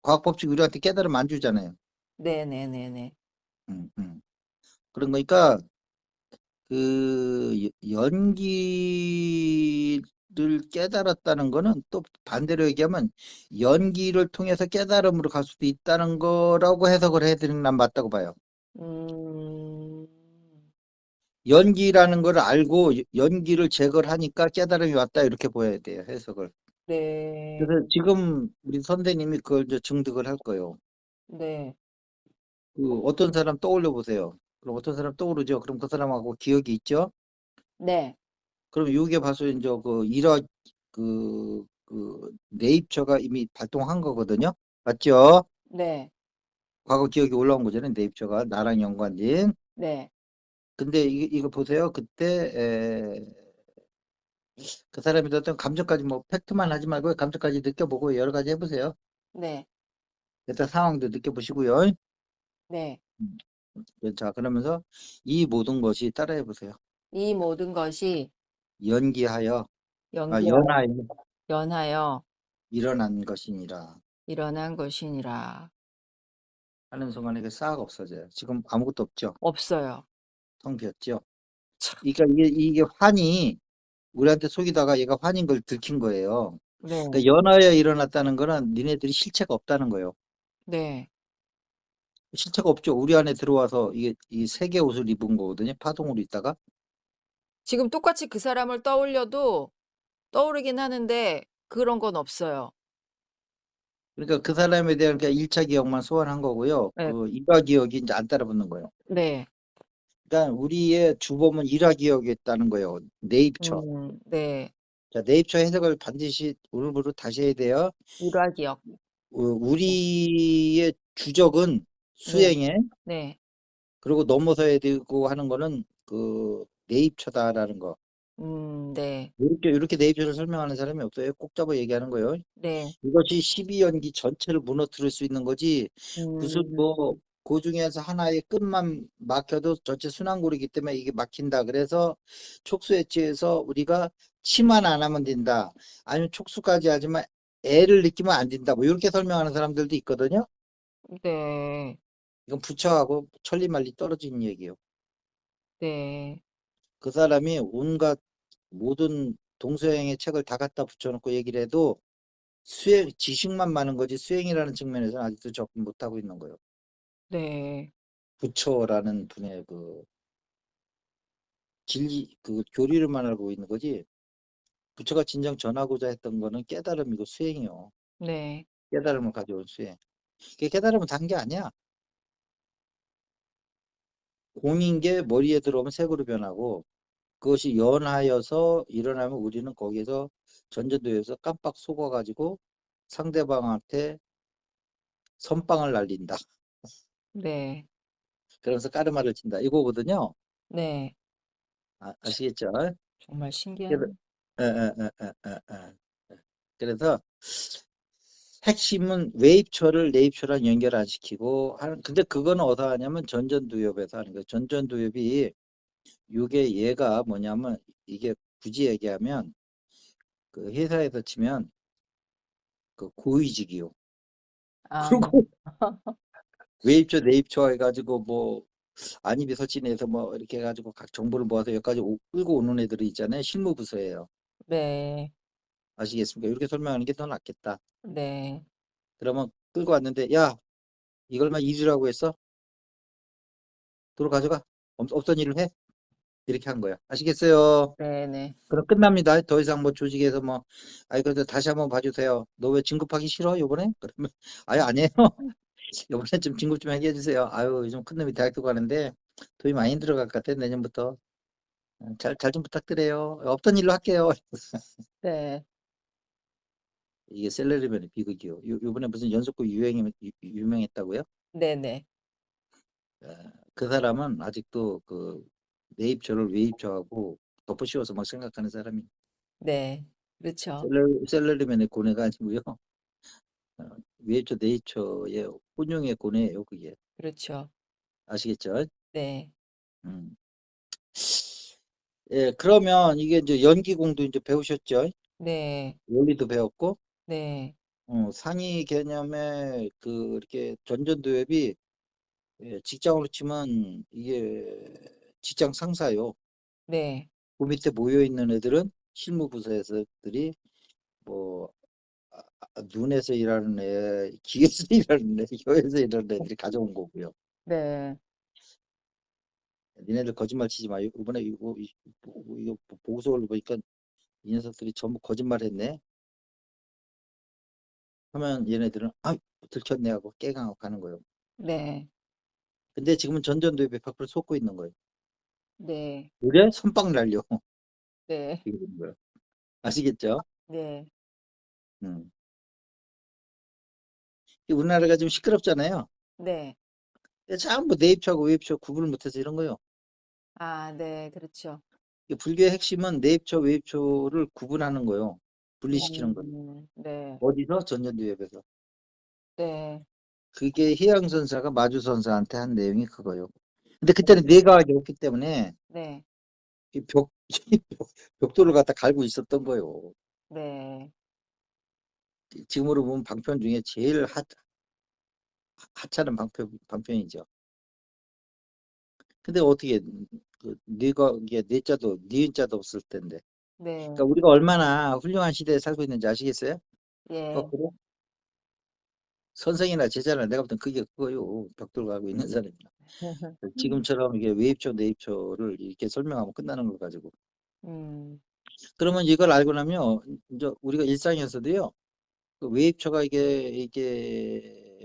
과학 법칙 우리한테 깨달으면 안 주잖아요. 네네네네. 음, 음. 그런 거니까 연기를 깨달았다는 거는 또 반대로 얘기하면 연기를 통해서 깨달음으로 갈 수도 있다는 거라고 해석을 해드리는 난 맞다고 봐요. 음. 연기라는 걸 알고 연기를 제거를 하니까 깨달음이 왔다, 이렇게 보여야 돼요, 해석을. 네. 그래서 지금 우리 선생님이 그걸 이제 증득을 할 거예요. 네. 그 어떤 사람 떠올려 보세요. 그럼 어떤 사람 떠오르죠? 그럼 그 사람하고 기억이 있죠? 네. 그럼 요게 봐서 이제 내입처가 이미 발동한 거거든요. 맞죠? 네. 과거 기억이 올라온 거잖아요. 내입처가 나랑 연관된. 네. 근데 이거 보세요. 그때 그 사람이 어떤 감정까지, 뭐 팩트만 하지 말고 감정까지 느껴보고 여러 가지 해보세요. 네. 일단 상황도 느껴보시고요. 네. 자, 그러면서 이 모든 것이 따라해 보세요. 이 모든 것이 연기하여, 연기하여 연하여 연하여 일어난 것이니라 일어난 것이니라. 하는 순간에 그 싹 없어져요. 지금 아무것도 없죠. 없어요. 텅 비었죠. 참. 그러니까 이게 환이 우리한테 속이다가 얘가 환인 걸 들킨 거예요. 네. 그러니까 연하여 일어났다는 거는 니네들이 실체가 없다는 거예요. 네. 실체가 없죠. 우리 안에 들어와서 이게 이 세계 옷을 입은 거거든요. 파동으로 있다가. 지금 똑같이 그 사람을 떠올려도 떠오르긴 하는데 그런 건 없어요. 그러니까 그 사람에 대한 그냥 1차 기억만 소환한 거고요. 예. 그 2차 기억이 이제 안 따라붙는 거예요. 네. 그러니까 우리의 주범은 1차 기억에 있다는 거예요. 내입처. 네. 자, 내입처 해석을 반드시 오늘부로 다시 해야 돼요. 일화기억. 우리의 주적은 네. 수행에, 네. 그리고 넘어서야 되고 하는 거는 그 내입처다라는 거. 네. 이렇게 내입처를 설명하는 사람이 없어요. 꼭 잡아 얘기하는 거예요. 네. 이것이 12연기 전체를 무너뜨릴 수 있는 거지, 무슨 음. 뭐 그 중에서 하나의 끝만 막혀도 전체 순환고리이기 때문에 이게 막힌다. 그래서 촉수엣지에서 우리가 치만 안 하면 된다. 아니면 촉수까지 하지만 애를 느끼면 안 된다. 뭐 이렇게 설명하는 사람들도 있거든요. 네. 이건 부처하고 천리말리 떨어진 얘기예요. 네. 그 사람이 온갖 모든 동서양의 책을 다 갖다 붙여놓고 얘기를 해도 지식만 많은 거지 수행이라는 측면에서는 아직도 접근 못하고 있는 거예요. 네. 부처라는 분의 그 그 교리를만 알고 있는 거지, 부처가 진정 전하고자 했던 거는 깨달음이고 수행이요. 네. 깨달음을 가져온 수행. 그게 깨달음은 단 게 아니야. 공인 게 머리에 들어오면 색으로 변하고, 그것이 연하여서 일어나면 우리는 거기에서 전전도에서 깜빡 속아가지고 상대방한테 선빵을 날린다. 네. 그러면서 까르마를 친다. 이거거든요. 네. 아시겠죠? 정말 그래서 신기한. 에, 에, 에, 에, 에, 에. 그래서 핵심은 외입처를 내입처랑 연결 안 시키고 하는. 근데 그거는 어디서 하냐면 전전두엽에서 하는 거예요. 전전두엽이 이게 얘가 뭐냐면 이게 굳이 얘기하면 그 회사에서 치면 그 고위직이요. 아 그리고 외입처 내입처 해가지고 뭐 안입이 설치해서 뭐 이렇게 해가지고 각 정보를 모아서 여기까지 끌고 오는 애들이 있잖아요. 실무부서예요. 네. 아시겠습니까? 이렇게 설명하는 게 더 낫겠다. 네. 그러면 끌고 왔는데 야 이걸만 일이라고 했어? 도로 가져가. 없던 일을 해. 이렇게 한 거야. 아시겠어요? 네네. 그럼 끝납니다. 더 이상 뭐 조직에서 뭐 아이 그래도 다시 한번 봐주세요. 너 왜 진급하기 싫어 요번에? 그러면 아예 아니에요. 요번에 좀 진급 좀 하게 해주세요. 아유 요즘 큰 놈이 대학교 가는데 돈이 많이 들어갈 것 같아 내년부터. 잘 좀 부탁드려요. 없던 일로 할게요. 네. 이게 셀러리맨의 비극이요. 요번에 무슨 연속극 유명했다고요? 네네. 그 사람은 아직도 그 내입처를 외입처하고 덮어씌워서 막 생각하는 사람이. 네. 그렇죠. 셀러리맨의 고뇌가 아니고요. 외입처 내입처의 혼용의 고뇌예요. 그게. 그렇죠. 아시겠죠? 네. 음. 예, 그러면 이게 이제 연기공도 이제 배우셨죠? 네. 원리도 배웠고, 네. 상위 개념의 그 이렇게 전전두엽이 예, 직장으로 치면 이게 직장 상사요. 네. 그 밑에 모여 있는 애들은 실무부서에서들이 뭐 눈에서 일하는 애, 귀에서 일하는 애, 혀에서 일하는 애들이 가져온 거고요. 네. 니네들 거짓말 치지 마. 이번에 이거 보고서를 보니까 이 녀석들이 전부 거짓말 했네. 하면 얘네들은 들켰네 하고 깨강하고 가는 거예요. 네. 근데 지금은 전전도입에 100% 속고 있는 거예요. 네. 그래? 선빵 날려. 네. 이게 되는 거예요. 아시겠죠? 네. 음. 우리나라가 좀 시끄럽잖아요. 네. 전부 내입처하고 외입처 구분을 못해서 이런 거예요. 아 네. 그렇죠. 이 불교의 핵심은 내입처, 외입처를 구분하는 거예요. 분리시키는 거예요. 네. 어디서? 전전두엽에서. 네. 그게 희양선사가 마주선사한테 한 내용이 그거예요. 근데 그때는 네. 뇌과학이 없기 때문에 네. 이 벽돌을 갖다 갈고 있었던 거예요. 네. 지금으로 보면 방편 중에 제일 하찮은 방편이죠. 근데 어떻게 그 뇌가 이게 뇌자도 니은자도 없을 텐데. 네. 그러니까 우리가 얼마나 훌륭한 시대에 살고 있는지 아시겠어요? 예. 거꾸로 선생이나 제자나 내가 볼 땐 그게 그거요. 벽돌 가고 있는 사람이. 지금처럼 이게 외입처, 내입처를 이렇게 설명하면 끝나는 걸 가지고. 음. 그러면 이걸 알고 나면 이제 우리가 일상에서도요. 그 외입처가 이게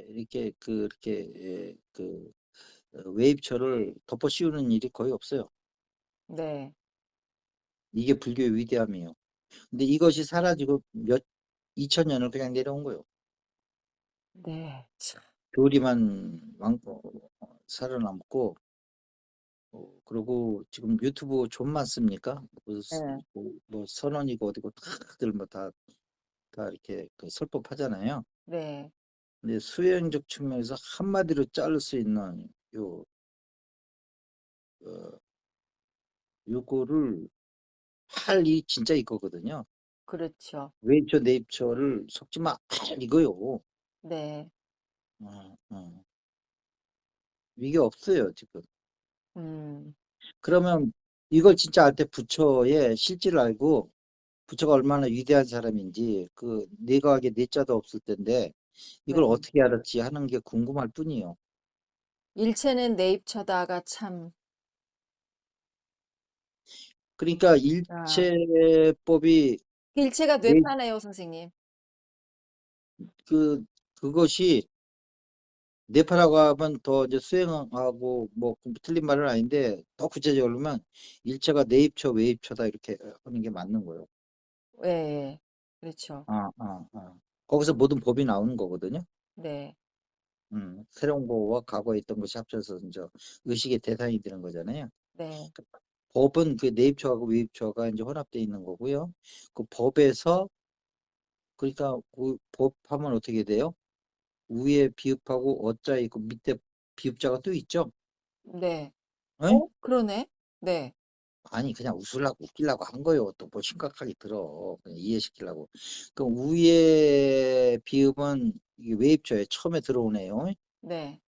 이렇게 그렇게 그 외입처를 덮어 씌우는 일이 거의 없어요. 네. 이게 불교의 위대함이에요. 근데 이것이 사라지고 2000년을 그냥 내려온 거예요. 네. 참. 교리만 살아남고 그리고 지금 유튜브 좀 많습니까? 예. 뭐 선언이고 어디고 다들 다 이렇게 그 설법하잖아요. 네. 근데 수행적 측면에서 한마디로 자를 수 있는 어, 요거를 할 일이 진짜 이거거든요. 그렇죠. 외입처 내입처를 섞지 마. 이거요. 네. 어, 어. 이게 없어요 지금. 음. 그러면 이걸 진짜 알 때 부처의 실질을 알고 부처가 얼마나 위대한 사람인지 그 내과학에 내자도 없을 텐데 이걸 네. 어떻게 알았지 하는 게 궁금할 뿐이에요. 일체는 내입처다가 참. 그러니까 아. 일체법이 일체가 내, 뇌파네요, 선생님. 그것이 뇌파라고 하면 더 이제 수행하고 뭐 틀린 말은 아닌데 더 구체적으로 하면 일체가 내입처 외입처다 이렇게 하는 게 맞는 거예요. 예예. 그렇죠. 거기서 모든 법이 나오는 거거든요. 네. 새로운 거와 과거에 있던 것이 합쳐서 이제 의식의 대상이 되는 거잖아요. 네. 법은 그 내입처하고 외입처가 이제 혼합되어 있는 거고요. 그 법에서 그러니까 그 법하면 어떻게 돼요? 위에 비읍하고 어자 있고 밑에 비읍자가 또 있죠. 네. 응? 그러네. 네. 아니 그냥 웃기려고 한 거요. 또 뭐 심각하게 들어. 그냥 이해시키려고. 그 위에 비읍은 이게 외입처에 처음에 들어오네요. 네.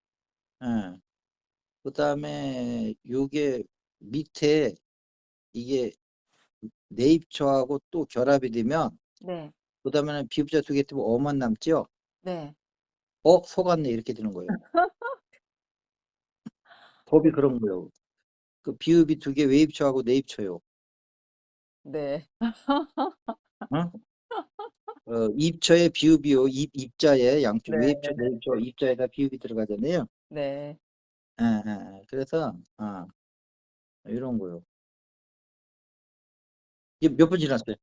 예. 그다음에 요게 밑에 이게 내입처하고 또 결합이 되면 네. 그다음에는 비읍자 두 개 뜨면 어만 남죠. 네. 속았네 이렇게 되는 거예요. 법이 그런 거예요. 그 비읍이 두 개 외입처하고 내입처요. 네. 어? 입처에 비읍이요. 입자에 양쪽 외입처, 네네네. 내입처, 입자에다 비읍이 들어가잖아요. 네. 예, 예, 예. 그래서 이런 거요. 이게 몇 분 지났어요?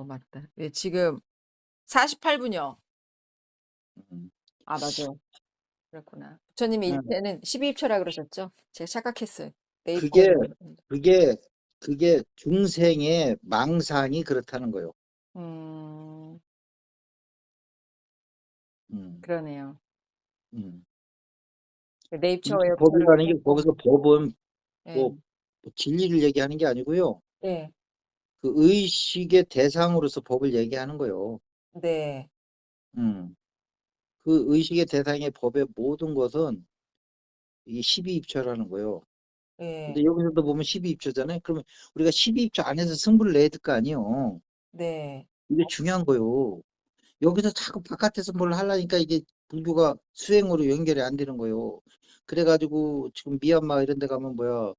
맞다. 예, 지금 48분이요. 음. 아, 맞아요. 그렇구나. 부처님이 예. 일때는 12입처라 그러셨죠? 제가 착각했어요. 그게 내입법. 그게 그게 중생의 망상이 그렇다는 거요. 음, 음, 그러네요. 음. 이 내입처와 외입처를 법이라는 게 거기서 법은 예. 뭐 진리를 얘기하는 게 아니고요. 네. 그 의식의 대상으로서 법을 얘기하는 거요. 네. 음. 그 의식의 대상의 법의 모든 것은 이 12입처라는 거요. 예. 근데 여기서도 보면 12입처잖아요. 그러면 우리가 12입처 안에서 승부를 내야 될 거 아니에요. 네. 이게 중요한 거요. 여기서 자꾸 바깥에서 뭘 하려니까 이게 불교가 수행으로 연결이 안 되는 거요. 그래가지고 지금 미얀마 이런 데 가면 뭐야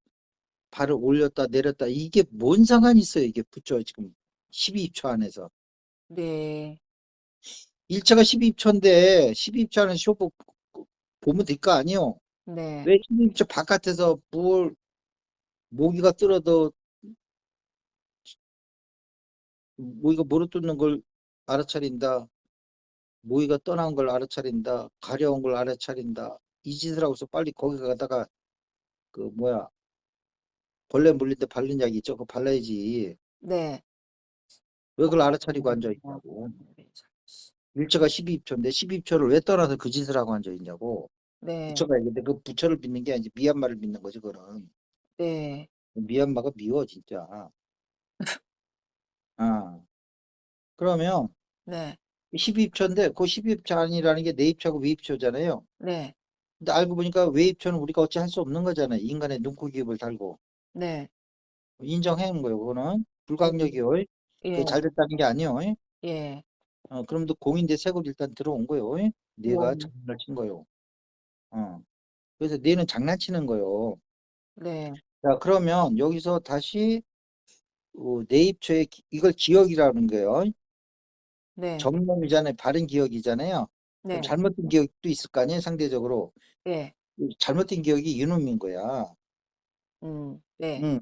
발을 올렸다 내렸다 이게 뭔 상관이 있어요. 이게 붙죠 지금 12입처 안에서. 네. 1차가 12입처인데 12입처 안에서 쇼부 보면 될 거 아니에요. 네. 왜 12입처 바깥에서 뭘 모기가 들어도 모기가 물어 뜯는 걸 알아차린다. 모기가 떠난 걸 알아차린다. 가려운 걸 알아차린다. 이 짓을 하고서 빨리 거기 가다가 그 뭐야 벌레 물릴 때 바른 약 있죠? 그거 발라야지. 네. 왜 그걸 알아차리고 앉아 있냐고. 일처가 12입처인데 12입처를 왜 떠나서 그 짓을 하고 앉아 있냐고. 네. 부처가 얘기했는데 그 부처를 믿는 게 아니지 미얀마를 믿는 거지 그거는. 네. 미얀마가 미워 진짜. 아 그러면 네. 12입처인데 그 12입처 아니라는 게 내입처고 외입처잖아요. 네. 근데 알고 보니까 외입처는 우리가 어찌 할 수 없는 거잖아요. 인간의 눈코 기업을 달고. 네. 인정하는 거예요. 그거는 예. 불가항력이요. 그게 예. 잘 됐다는 게 아니에요. 예. 그럼도 공인대 세금 일단 들어온 거예요. 내가 음. 장난을 친 거예요. 어. 그래서 내는 장난치는 거예요. 네. 자, 그러면 여기서 다시 내입처의 이걸 기억이라는 거예요. 네. 정념이잖아요. 바른 기억이잖아요. 그럼 네. 잘못된 기억도 있을 거 아니에요. 상대적으로. 예. 잘못된 기억이 이놈인 거야. 네. 음.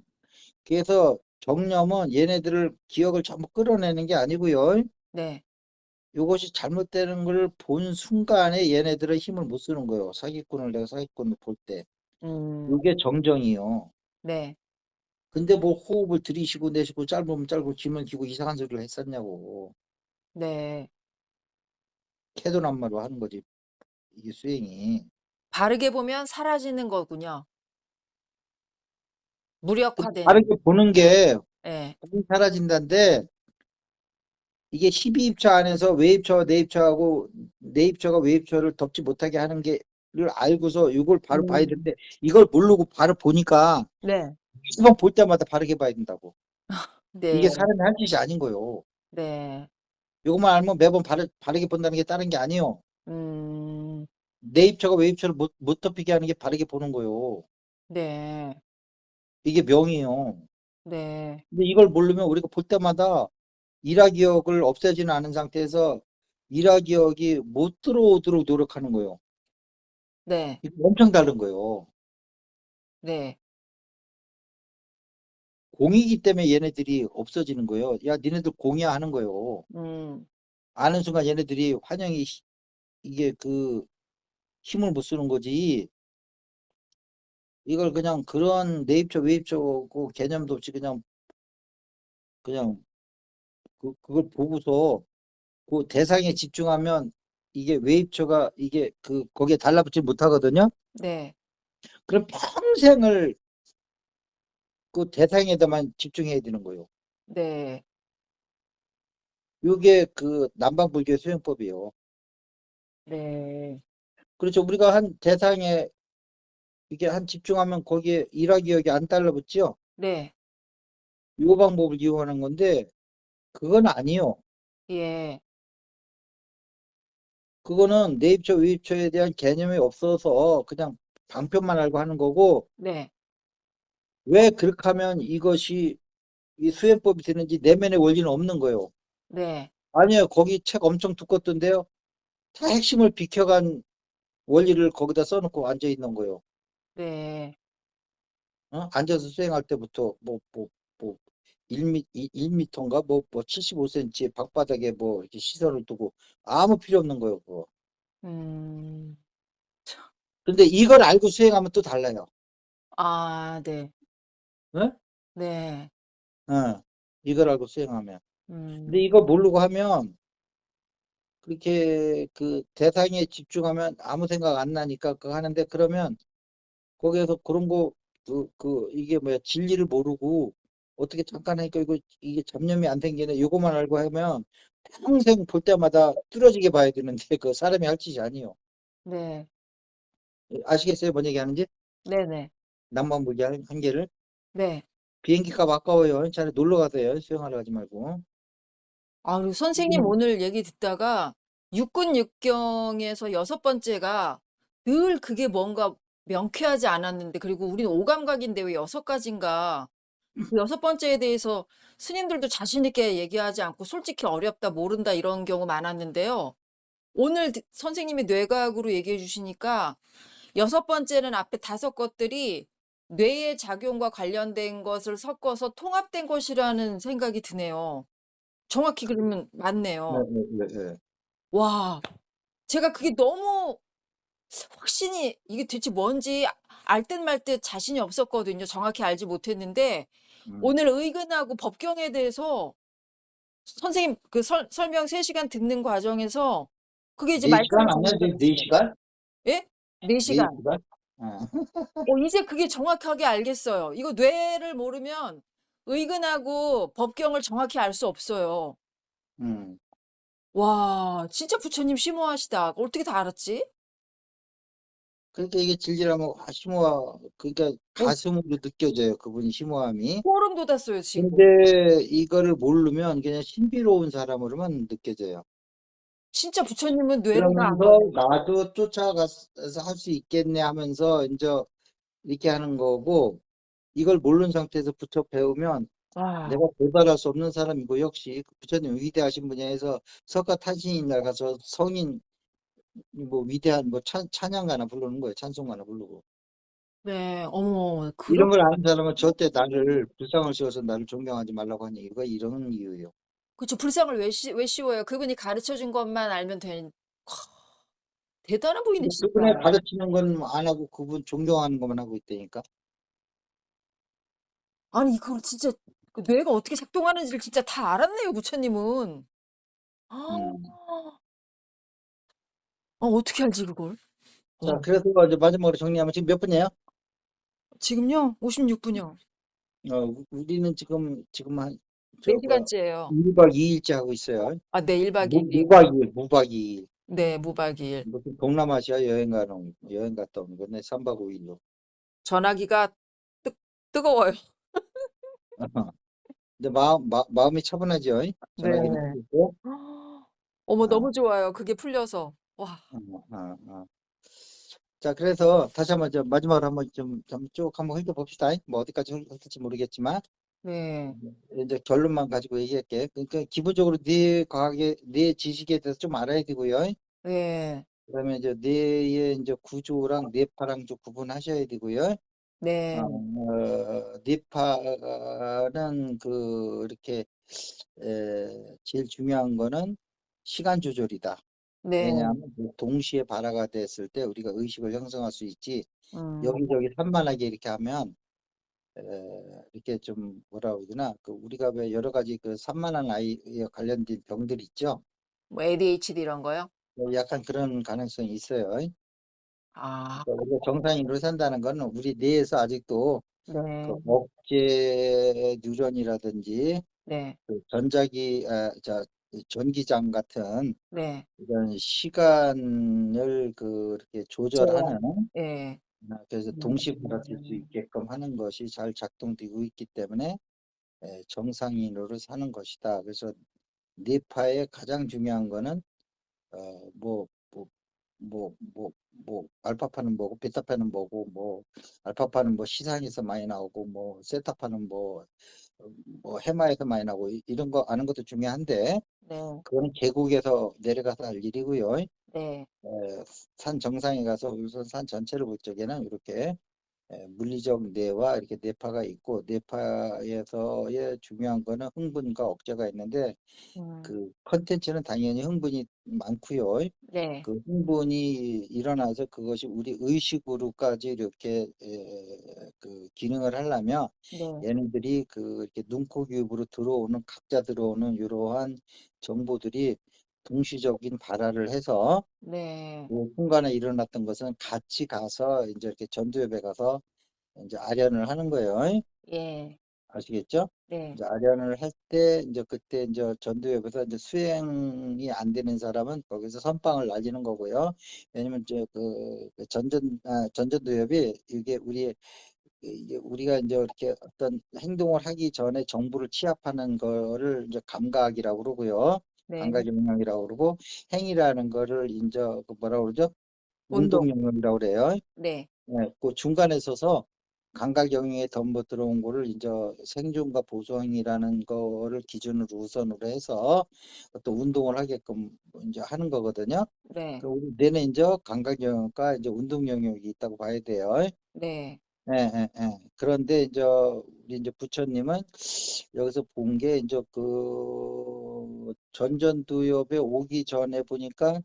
그래서 정념은 얘네들을 기억을 전부 끌어내는 게 아니고요. 네. 요것이 잘못되는 걸 본 순간에 얘네들은 힘을 못 쓰는 거예요. 사기꾼을 내가 사기꾼을 볼 때. 음. 이게 정정이요. 네. 근데 뭐 호흡을 들이쉬고 내쉬고 짧으면 짧고 길면 길고 이상한 소리를 했었냐고. 네. 캐도남마로 하는 거지. 이게 수행이. 바르게 보면 사라지는 거군요. 근데 무력화되는. 다르게 보는 게 예. 사라진다는데 이게 12입처 안에서 외입처와 내입처하고 내입처가 외입처를 덮지 못하게 하는 게를 알고서 이걸 바로 봐야 음. 되는데 이걸 모르고 바로 보니까 네. 매번 볼 때마다 바르게 봐야 된다고. 네. 이게 사람이 할 짓이 아닌 거요. 네. 요것만 알면 매번 바르게 본다는 게 다른 게 아니에요. 음. 내입처가 외입처를 못 덮이게 하는 게 바르게 보는 거요. 네. 이게 명이에요. 네. 근데 이걸 모르면 우리가 볼 때마다 일화기억을 없애지는 않은 상태에서 일화기억이 못 들어오도록 노력하는 거예요. 네. 이게 엄청 다른 거예요. 네. 공이기 때문에 얘네들이 없어지는 거예요. 야, 니네들 공이야 하는 거예요. 음. 아는 순간 얘네들이 환영이 이게 힘을 못 쓰는 거지. 이걸 그냥 그런 내입처 외입처고 개념도 없이 그냥 그걸 보고서 그 대상에 집중하면 이게 외입처가 이게 거기에 달라붙지 못하거든요. 네. 그럼 평생을 그 대상에다만 집중해야 되는 거예요. 네. 요게 남방불교의 수행법이에요. 네. 그렇죠. 우리가 한 대상에 이게 한 집중하면 거기에 일화기억이 안 달라붙죠. 네. 요 방법을 이용하는 건데 그건 아니요. 예. 그거는 내입처 외입처에 대한 개념이 없어서 그냥 방편만 알고 하는 거고, 네. 왜 그렇게 하면 이것이 이 수행법이 되는지 내면의 원리는 없는 거예요. 네. 아니에요. 거기 책 엄청 두껍던데요. 다 핵심을 비켜간 원리를 거기다 써놓고 앉아 있는 거예요. 네. 앉아서 수행할 때부터 뭐 1미터인가 75cm 방바닥에 이렇게 시선을 두고 아무 필요 없는 거예요, 그거. 음. 근데 이걸 알고 수행하면 또 달라요. 아 네. 응? 네. 이걸 알고 수행하면. 근데 음. 이거 모르고 하면 그렇게 대상에 집중하면 아무 생각 안 나니까 그거 하는데, 그러면 거기에서 그런 거 이게 뭐야 진리를 모르고 어떻게 잠깐 하니까 이게 잡념이 안 생기네 요거만 알고 하면 평생 볼 때마다 뚫어지게 봐야 되는데 그 사람이 할 짓이 아니에요. 네. 아시겠어요? 뭔 얘기하는지? 네네. 남방불교 한계를. 네. 비행기 값 아까워요. 차라리 놀러 가세요. 수영하러 가지 말고. 아유 선생님 음. 오늘 얘기 듣다가 육군 육경에서 여섯 번째가 늘 그게 뭔가 명쾌하지 않았는데, 그리고 우리는 오감각인데 왜 여섯 가지인가. 그 여섯 번째에 대해서 스님들도 자신 있게 얘기하지 않고 솔직히 어렵다, 모른다 이런 경우 많았는데요. 오늘 선생님이 뇌과학으로 얘기해 주시니까 여섯 번째는 앞에 다섯 것들이 뇌의 작용과 관련된 것을 섞어서 통합된 것이라는 생각이 드네요. 정확히 그러면 네, 맞네요. 네, 네, 네. 와, 제가 그게 너무 확신이 이게 대체 뭔지 알 듯 말 듯 자신이 없었거든요. 정확히 알지 못했는데 음. 오늘 의근하고 법경에 대해서 선생님 그 설명 3시간 듣는 과정에서 그게 이제 4시간 말씀이 아니야? 정리가 됐어요. 4시간? 예? 4시간. 4시간? 어. 이제 그게 정확하게 알겠어요. 이거 뇌를 모르면 의근하고 법경을 정확히 알 수 없어요. 음. 와, 진짜 부처님 심오하시다. 어떻게 다 알았지? 그러니까 이게 질질하면 심오하, 그러니까 어, 가슴으로 느껴져요. 그분이 심오함이. 소름 돋았어요, 지금. 근데 이거를 모르면 그냥 신비로운 사람으로만 느껴져요. 진짜 부처님은 뇌를 다 그러면서 알아요. 나도 쫓아가서 할 수 있겠네 하면서 이제 이렇게 하는 거고, 이걸 모르는 상태에서 부터 배우면 와, 내가 도달할 수 없는 사람이고, 역시 그 부처님 위대하신 분야에서 석가탄신인 날 가서 성인 위대한 찬양가나 부르는 거예요. 찬송가나 부르고. 네, 어머, 이런 그렇게, 걸 아는 사람은 절대 나를 불상을 씌워서 나를 존경하지 말라고 하는 이유가 이런 이유예요. 그쵸. 불상을 왜 씌워요? 그분이 가르쳐 준 것만 알면 대단한 분이네, 근데 진짜. 그분의 가르치는 건 안 하고 그분 존경하는 것만 하고 있다니까. 아니, 이걸 진짜, 그 뇌가 어떻게 작동하는지를 진짜 다 알았네요, 부처님은. 아, 음. 어떻게 알지, 그걸? 자, 어, 그래서 이제 마지막으로 정리하면 지금 몇 분이에요? 지금요? 56분이요. 우리는 지금 한 저거 4시간째예요. 1박 2일째 하고 있어요. 아, 네, 1박 2일. 무박 2일, 무박 2일. 네, 무박 2일. 무슨 동남아시아 여행 갔다 오는 거네. 3박 5일로. 전화기가 뜨거워요. 근데 마음이 차분하죠. 전화기는 네. 있고. 어머, 아, 너무 좋아요. 그게 풀려서. 와, 아. 자, 그래서 다시 한번 마지막으로 한번 쭉 한번 훑어봅시다. 뭐 어디까지 훑을지 모르겠지만 네, 이제 결론만 가지고 얘기할게. 그러니까 기본적으로 뇌 지식에 대해서 좀 알아야 되고요. 네, 그다음에 이제 뇌의 이제 구조랑 뇌파랑 좀 구분하셔야 되고요. 네, 뇌파는 이렇게 제일 중요한 거는 시간 조절이다. 네. 왜냐하면 그 동시에 발화가 됐을 때 우리가 의식을 형성할 수 있지 음. 여기저기 산만하게 이렇게 하면 이렇게 좀 뭐라 그러야 되나 그 우리가 왜 여러 가지 그 산만한 아이에 관련된 병들 있죠. 뭐 ADHD 이런 거요? 약간 그런 가능성이 있어요. 아. 그러니까 우리가 정상인으로 산다는 거는 우리 뇌에서 아직도 그 네. 억제 뉴런이라든지 네. 그 전자기 전기장 같은 네. 이런 시간을 그렇게 제한. 조절하는 예. 그래서 동시 발화될 수 음. 있게끔 하는 것이 잘 작동되고 있기 때문에 정상인으로 사는 것이다. 그래서 뇌파의 가장 중요한 거는 어, 뭐, 뭐, 알파파는 뭐고, 베타파는 뭐고, 알파파는 뭐 시상에서 많이 나오고, 세타파는 해마에서 많이 나오고, 이런 거 아는 것도 중요한데, 네. 그거는 계곡에서 내려가서 할 일이고요. 네. 산 정상에 가서 우선 산 전체를 볼 적에는 이렇게 물리적 뇌와 이렇게 뇌파가 있고, 뇌파에서의 중요한 거는 흥분과 억제가 있는데, 음. 그 컨텐츠는 당연히 흥분이 많고요. 네. 그 흥분이 일어나서 그것이 우리 의식으로까지 이렇게 그 기능을 하려면 네. 얘네들이 그 이렇게 눈코입으로 들어오는 각자 들어오는 이러한 정보들이 동시적인 발화를 해서 네. 그 순간에 일어났던 것은 같이 가서 이제 이렇게 전두엽에 가서 이제 아련을 하는 거예요. 예. 아시겠죠? 네. 이제 아련을 할 때 이제 그때 이제 전두엽에서 이제 수행이 안 되는 사람은 거기서 선빵을 날리는 거고요. 왜냐면 이제 전전두엽이 이게 이게 우리가 이제 이렇게 어떤 행동을 하기 전에 정보를 취합하는 거를 이제 감각이라고 그러고요. 네. 감각 영역이라고 그러고 행이라는 거를 이제 그 뭐라 그러죠? 운동 운동. 영역이라고 그래요. 네. 네, 그 중간에 서서 감각 영역에 덤버 들어온 거를 이제 생존과 보존이라는 거를 기준으로 우선으로 해서 또 운동을 하게끔 이제 하는 거거든요. 네. 그 우리 뇌는 이제 감각 영역과 이제 운동 영역이 있다고 봐야 돼요. 네. 예, 예, 예. 그런데 이제 우리 이제 부처님은 여기서 본 게 이제 그 전전두엽에 오기 전에 보니까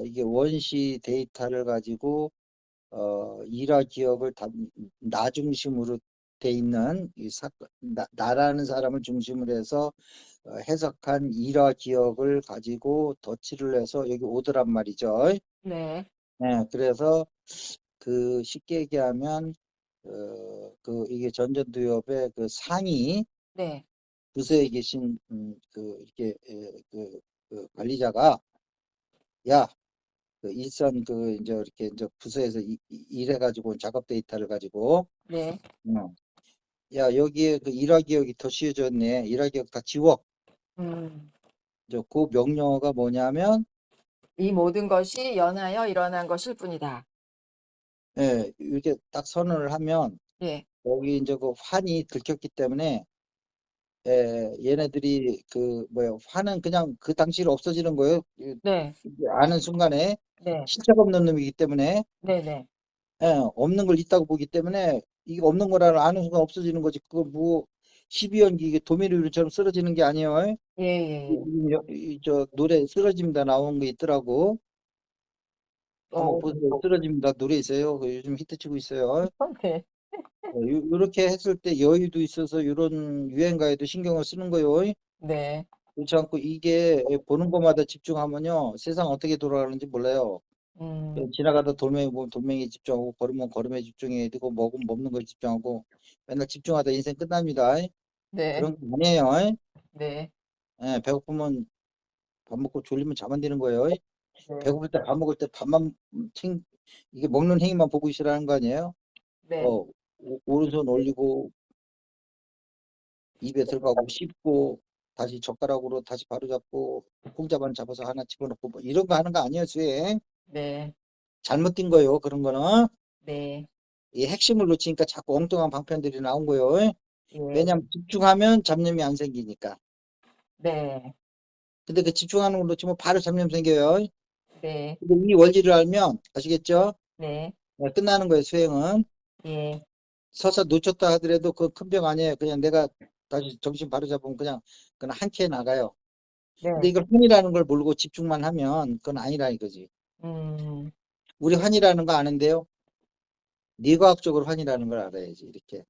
이게 원시 데이터를 가지고 일화 기억을 나 중심으로 돼 있는 이 사건, 나라는 사람을 중심으로 해서 해석한 일화 기억을 가지고 덧칠을 해서 여기 오더란 말이죠. 네. 네, 그래서 그 쉽게 얘기하면 이게 전전두엽의 그 상위 네. 부서에 계신 그 이렇게 그 관리자가 야, 그 일선 그 이제 이렇게 이제 부서에서 일해가지고 온 작업 데이터를 가지고 네. 어, 야 여기에 그 일화 기억이 더 씌워졌네. 일화 기억 다 지워. 음. 이제 그 명령어가 뭐냐면 이 모든 것이 연하여 일어난 것일 뿐이다. 이렇게 딱 선언을 하면 예. 여기 이제 그 환이 들켰기 때문에 얘네들이 그 뭐야 화는 그냥 그 당시로 없어지는 거예요. 네. 아는 순간에 네. 실체가 없는 놈이기 때문에 네네. 없는 걸 있다고 보기 때문에 이게 없는 거라는 아는 순간 없어지는 거지. 그거 뭐 12연기 이게 도미노처럼 쓰러지는 게 아니에요. 예예예. 저 노래 쓰러집니다 나온 거 있더라고. 한번 어. 보세요. 쓰러집니다 노래 있어요. 그 요즘 히트치고 있어요. 네. 요렇게 했을 때 여유도 있어서 이런 유행가에도 신경을 쓰는 거예요. 네. 그렇지 않고 이게 보는 것마다 집중하면요 세상 어떻게 돌아가는지 몰라요. 음. 지나가다 돌멩이 보면 돌멩이에 집중하고 걸으면 걸음에 집중해야 되고 먹으면 먹는 거에 집중하고 맨날 집중하다 인생 끝납니다. 네. 그런 거 아니에요. 네. 배고프면 밥 먹고 졸리면 잠 안 드는 거예요. 네. 배고플 때 밥 먹을 때 밥만 이게 먹는 행위만 보고 있으라는 거 아니에요. 네. 어, 오른손 올리고 입에 들어가고 씹고 다시 젓가락으로 다시 바로 잡고 콩자반 잡아서 하나 집어넣고 뭐 이런 거 하는 거 아니에요, 수행. 네. 잘못된 거예요, 그런 거는. 네. 이 핵심을 놓치니까 자꾸 엉뚱한 방편들이 나온 거예요. 예. 왜냐면 집중하면 잡념이 안 생기니까. 네. 근데 그 집중하는 걸 놓치면 바로 잡념 생겨요. 네. 근데 이 원리를 알면 아시겠죠? 네. 끝나는 거예요, 수행은. 예. 서서 놓쳤다 하더라도 그 큰 병 아니에요. 그냥 내가 다시 정신 바로 잡으면 그냥 한 큐에 나가요. 근데 네. 이걸 환이라는 걸 모르고 집중만 하면 그건 아니라 이거지. 음. 우리 환이라는 거 아는데요. 뇌과학적으로 환이라는 걸 알아야지. 이렇게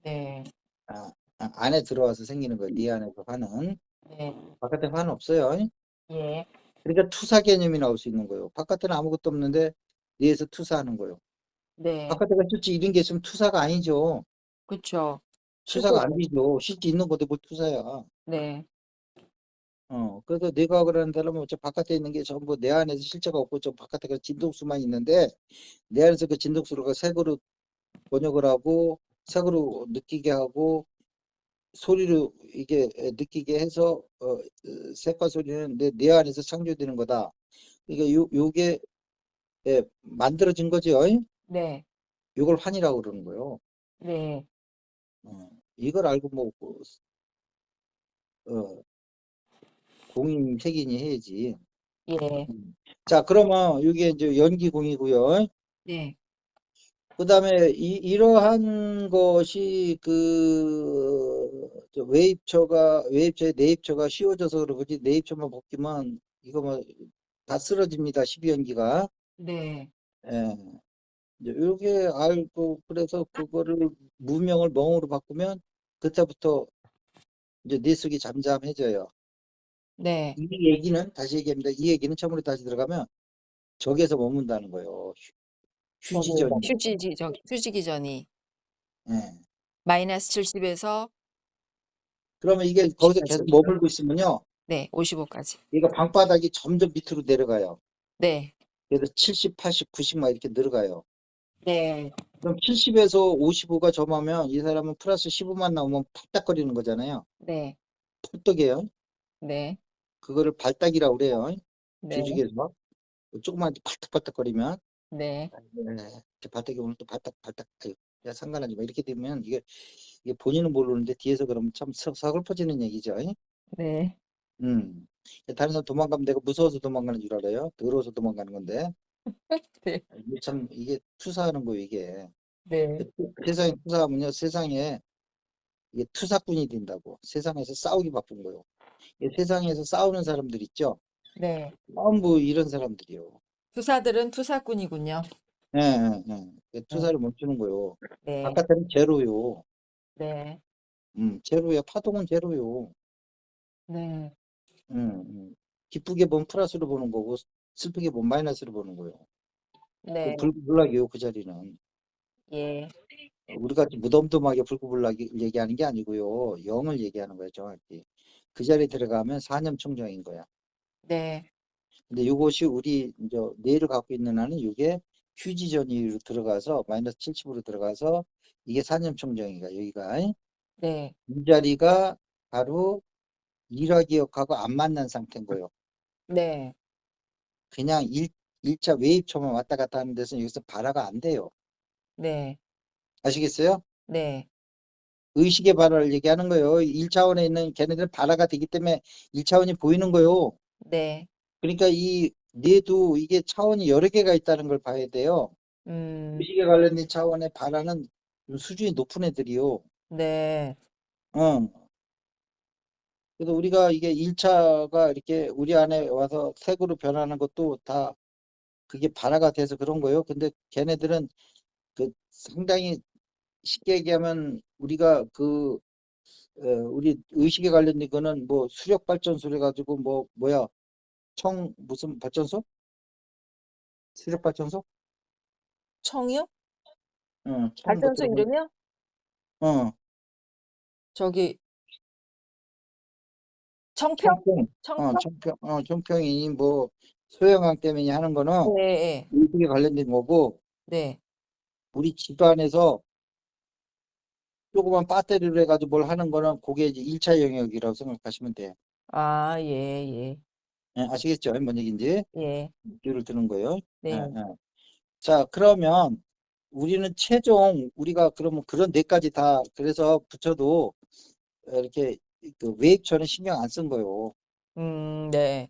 네. 아, 안에 들어와서 생기는 거예요. 뇌 안에서 환은. 네. 바깥에 환 없어요. 예. 그러니까 투사 개념이 나올 수 있는 거예요. 바깥에는 아무것도 없는데 뇌에서 투사하는 거예요. 네. 바깥에가 실제 이런 게 있으면 투사가 아니죠. 그쵸. 투사가 실제로. 아니죠. 실제 있는 건데 뭘 투사야. 네. 그래서 뇌과학을 하는 사람은 저 바깥에 있는 게 전부 내 안에서 실체가 없고 저 바깥에 그 진동수만 있는데 내 안에서 그 진동수를 색으로 번역을 하고 색으로 느끼게 하고 소리로 이게 느끼게 해서 색과 소리는 내 안에서 창조되는 거다. 이게 요게 만들어진 거죠. 네. 요걸 환이라고 그러는 거예요. 네. 이걸 알고 뭐 어, 공인 색인이 해야지. 예. 자, 그러면 이게 이제 연기공이고요. 네. 그다음에 이러한 것이 웨이브처의 내입처가 씌워져서 그러지 내입처만 벗기면 이거 뭐 다 쓰러집니다. 12연기가. 네. 예. 이제 요게 알고 그래서 그거를 무명을 멍으로 바꾸면 그때부터 이제 뇌 속이 잠잠해져요. 네. 이 얘기는 다시 얘기합니다. 이 얘기는 처음으로 다시 들어가면 저기에서 머문다는 거예요. 거기에서 휴지전이. 휴지 기전이 예. 마이너스 70에서 그러면 이게 거기서 10까지. 계속 머물고 있으면요. 네. 55까지. 얘가 방바닥이 점점 밑으로 내려가요. 네. 그래서 70, 80, 90 막 이렇게 늘어가요. 네. 그럼 70에서 55가 점하면 이 사람은 플러스 15만 나오면 팍딱거리는 거잖아요. 네. 펄떡이에요. 네. 그거를 발딱이라고 그래요. 네. 조직에서. 조금만 팔딱팔딱거리면 네. 이렇게 발딱이 오늘 또 발딱 아유, 야 상관하지 마 이렇게 되면 이게 본인은 모르는데 뒤에서 그러면 참 서글퍼지는 얘기죠. 네. 음. 다른 사람 도망가면 내가 무서워서 도망가는 줄 알아요. 더러워서 도망가는 건데 네. 이게 참 이게 투사하는 거예요 이게. 네. 세상에 투사하면요 세상에 이게 투사꾼이 된다고 세상에서 싸우기 바쁜 거예요. 세상에서 싸우는 사람들 있죠. 네. 전부 이런 사람들이요. 투사들은 투사꾼이군요. 예, 예, 예. 네. 투사를 멈추는 거요. 네. 바깥에는 제로요. 네. 제로야. 파동은 제로요. 네. 기쁘게 보면 플러스로 보는 거고, 슬프게 보면 마이너스로 보는 거예요. 그 네. 불구불락이요, 그 자리는. 예. 우리가 무덤덤하게 불구불락 얘기하는 게 아니고요. 영을 얘기하는 거예요, 정확히. 그 자리에 들어가면 사념총정인 거야. 네. 근데 이것이 우리 이제 뇌를 갖고 있는 한은 이게 휴지전이로 들어가서 마이너스 70으로 들어가서 이게 사념총정이가 여기가 네. 이 자리가 바로 일화기억하고 안 만난 상태인 거예요. 네. 그냥 일차 웨이브처럼 왔다 갔다 하는 데서 여기서 발화가 안 돼요. 네. 아시겠어요? 네. 의식의 발화를 얘기하는 거예요. 1차원에 있는 걔네들은 발화가 되기 때문에 1차원이 보이는 거예요. 네. 그러니까 이 뇌도 이게 차원이 여러 개가 있다는 걸 봐야 돼요. 음. 의식에 관련된 차원의 발화는 좀 수준이 높은 애들이요. 네. 응. 그래서 우리가 이게 1차가 이렇게 우리 안에 와서 색으로 변하는 것도 다 그게 발화가 돼서 그런 거예요. 근데 걔네들은 그 상당히 쉽게 얘기하면 우리가 우리 의식에 관련된 거는 뭐 수력 발전소 해가지고 뭐야 무슨 발전소? 수력 발전소? 청이요? 응, 뭐 발전소 들어본. 이름이요? 어, 저기 청평? 청평. 청평? 청평이 뭐 소형항 때문에 하는 거는 네. 예. 의식에 관련된 거고 네. 우리 집안에서 조그만 배터리로 해가지고 뭘 하는 거는 그게 이제 1차 영역이라고 생각하시면 돼요. 아, 예, 예. 예, 아시겠죠? 뭔 얘기인지? 예. 예를 드는 거예요. 예, 네. 예. 자, 그러면 우리는 최종 우리가 그러면 그런 네 가지 다 그래서 붙여도 이렇게 그 웨이브처럼 신경 안 쓴 거예요. 네.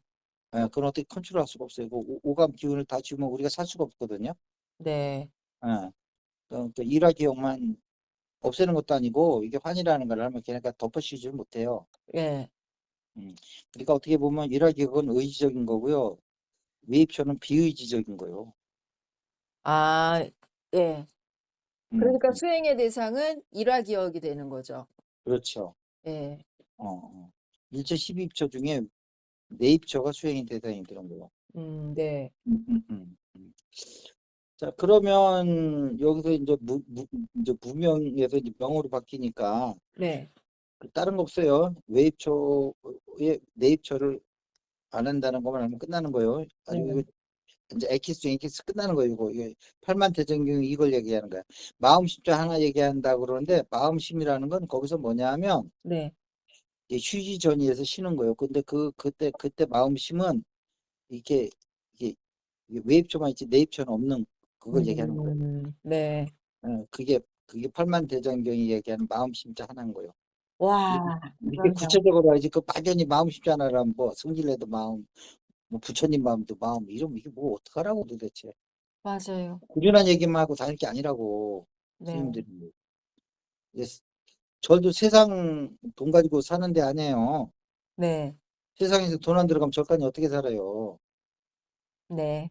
예, 그건 어떻게 컨트롤할 수가 없어요. 그 오감 기운을 다 주면 우리가 살 수가 없거든요. 네. 예, 그 일화 기억만 없애는 것도 아니고 이게 환이라는 걸 하면 걔네가 덮어씌우지 못해요. 예. 그러니까 어떻게 보면 일하기역은 의지적인 거고요. 외입처는 비의지적인 거예요. 아, 예. 음, 그러니까 수행의 대상은 일화기억이 되는 거죠. 그렇죠. 예. 어. 1차 12입처 중에 내입처가 수행의 대상이 되는 거예요. 네. 자, 그러면 여기서 이제 이제 무명에서 이제 명으로 바뀌니까 네. 다른 거 없어요. 외입처에 내입처를 안 한다는 것만 하면 끝나는 거예요. 아주 이거 네. 이제 에키스 잉키스 끝나는 거예요. 이거 팔만대장경 이걸 얘기하는 거야. 마음심자 하나 얘기한다 그러는데 마음심이라는 건 거기서 뭐냐면 네. 이제 휴지 전이에서 쉬는 거예요. 근데 그때 마음심은 이게 이게 외입처만 있지 내입처는 없는 그걸 얘기하는 거예요. 네. 그게 팔만대장경이 얘기하는 마음심자 하나인 거예요. 와, 이렇게 그러네요. 구체적으로 알지 그 막연히 마음심자 하나라면 뭐 성질내도 마음, 뭐 부처님 마음도 마음 이러면 이게 뭐 어떡하라고 도대체. 맞아요. 꾸준한 얘기만 하고 다닐 게 아니라고 네. 스님들이. 이제 절도 세상 돈 가지고 사는 데 아니에요. 네. 세상에서 돈 안 들어가면 절간이 어떻게 살아요. 네.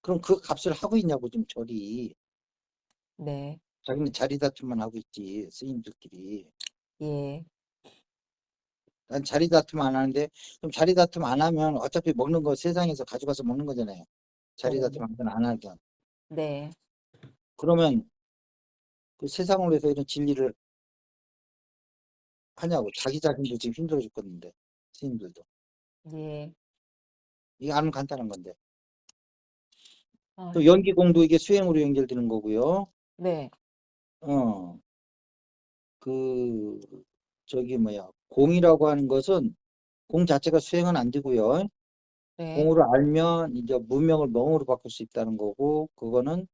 그럼 그 값을 하고 있냐고 좀 절이. 네. 자기는 자리 다툼만 하고 있지 스님들끼리. 예. 난 자리 다툼 안 하는데 그럼 자리 다툼 안 하면 어차피 먹는 거 세상에서 가져가서 먹는 거잖아요. 자리 다툼 하든 안 하든. 네. 그러면 그 세상으로 해서 이런 진리를 하냐고. 자기 자신도 지금 힘들어 죽겠는데 스님들도. 예. 이게 안 간단한 건데. 아, 또 연기공도 이게 수행으로 연결되는 거고요. 네. 어, 그, 저기 뭐야. 공이라고 하는 것은 공 자체가 수행은 안 되고요. 네. 공으로 알면 이제 문명을 명으로 바꿀 수 있다는 거고, 그거는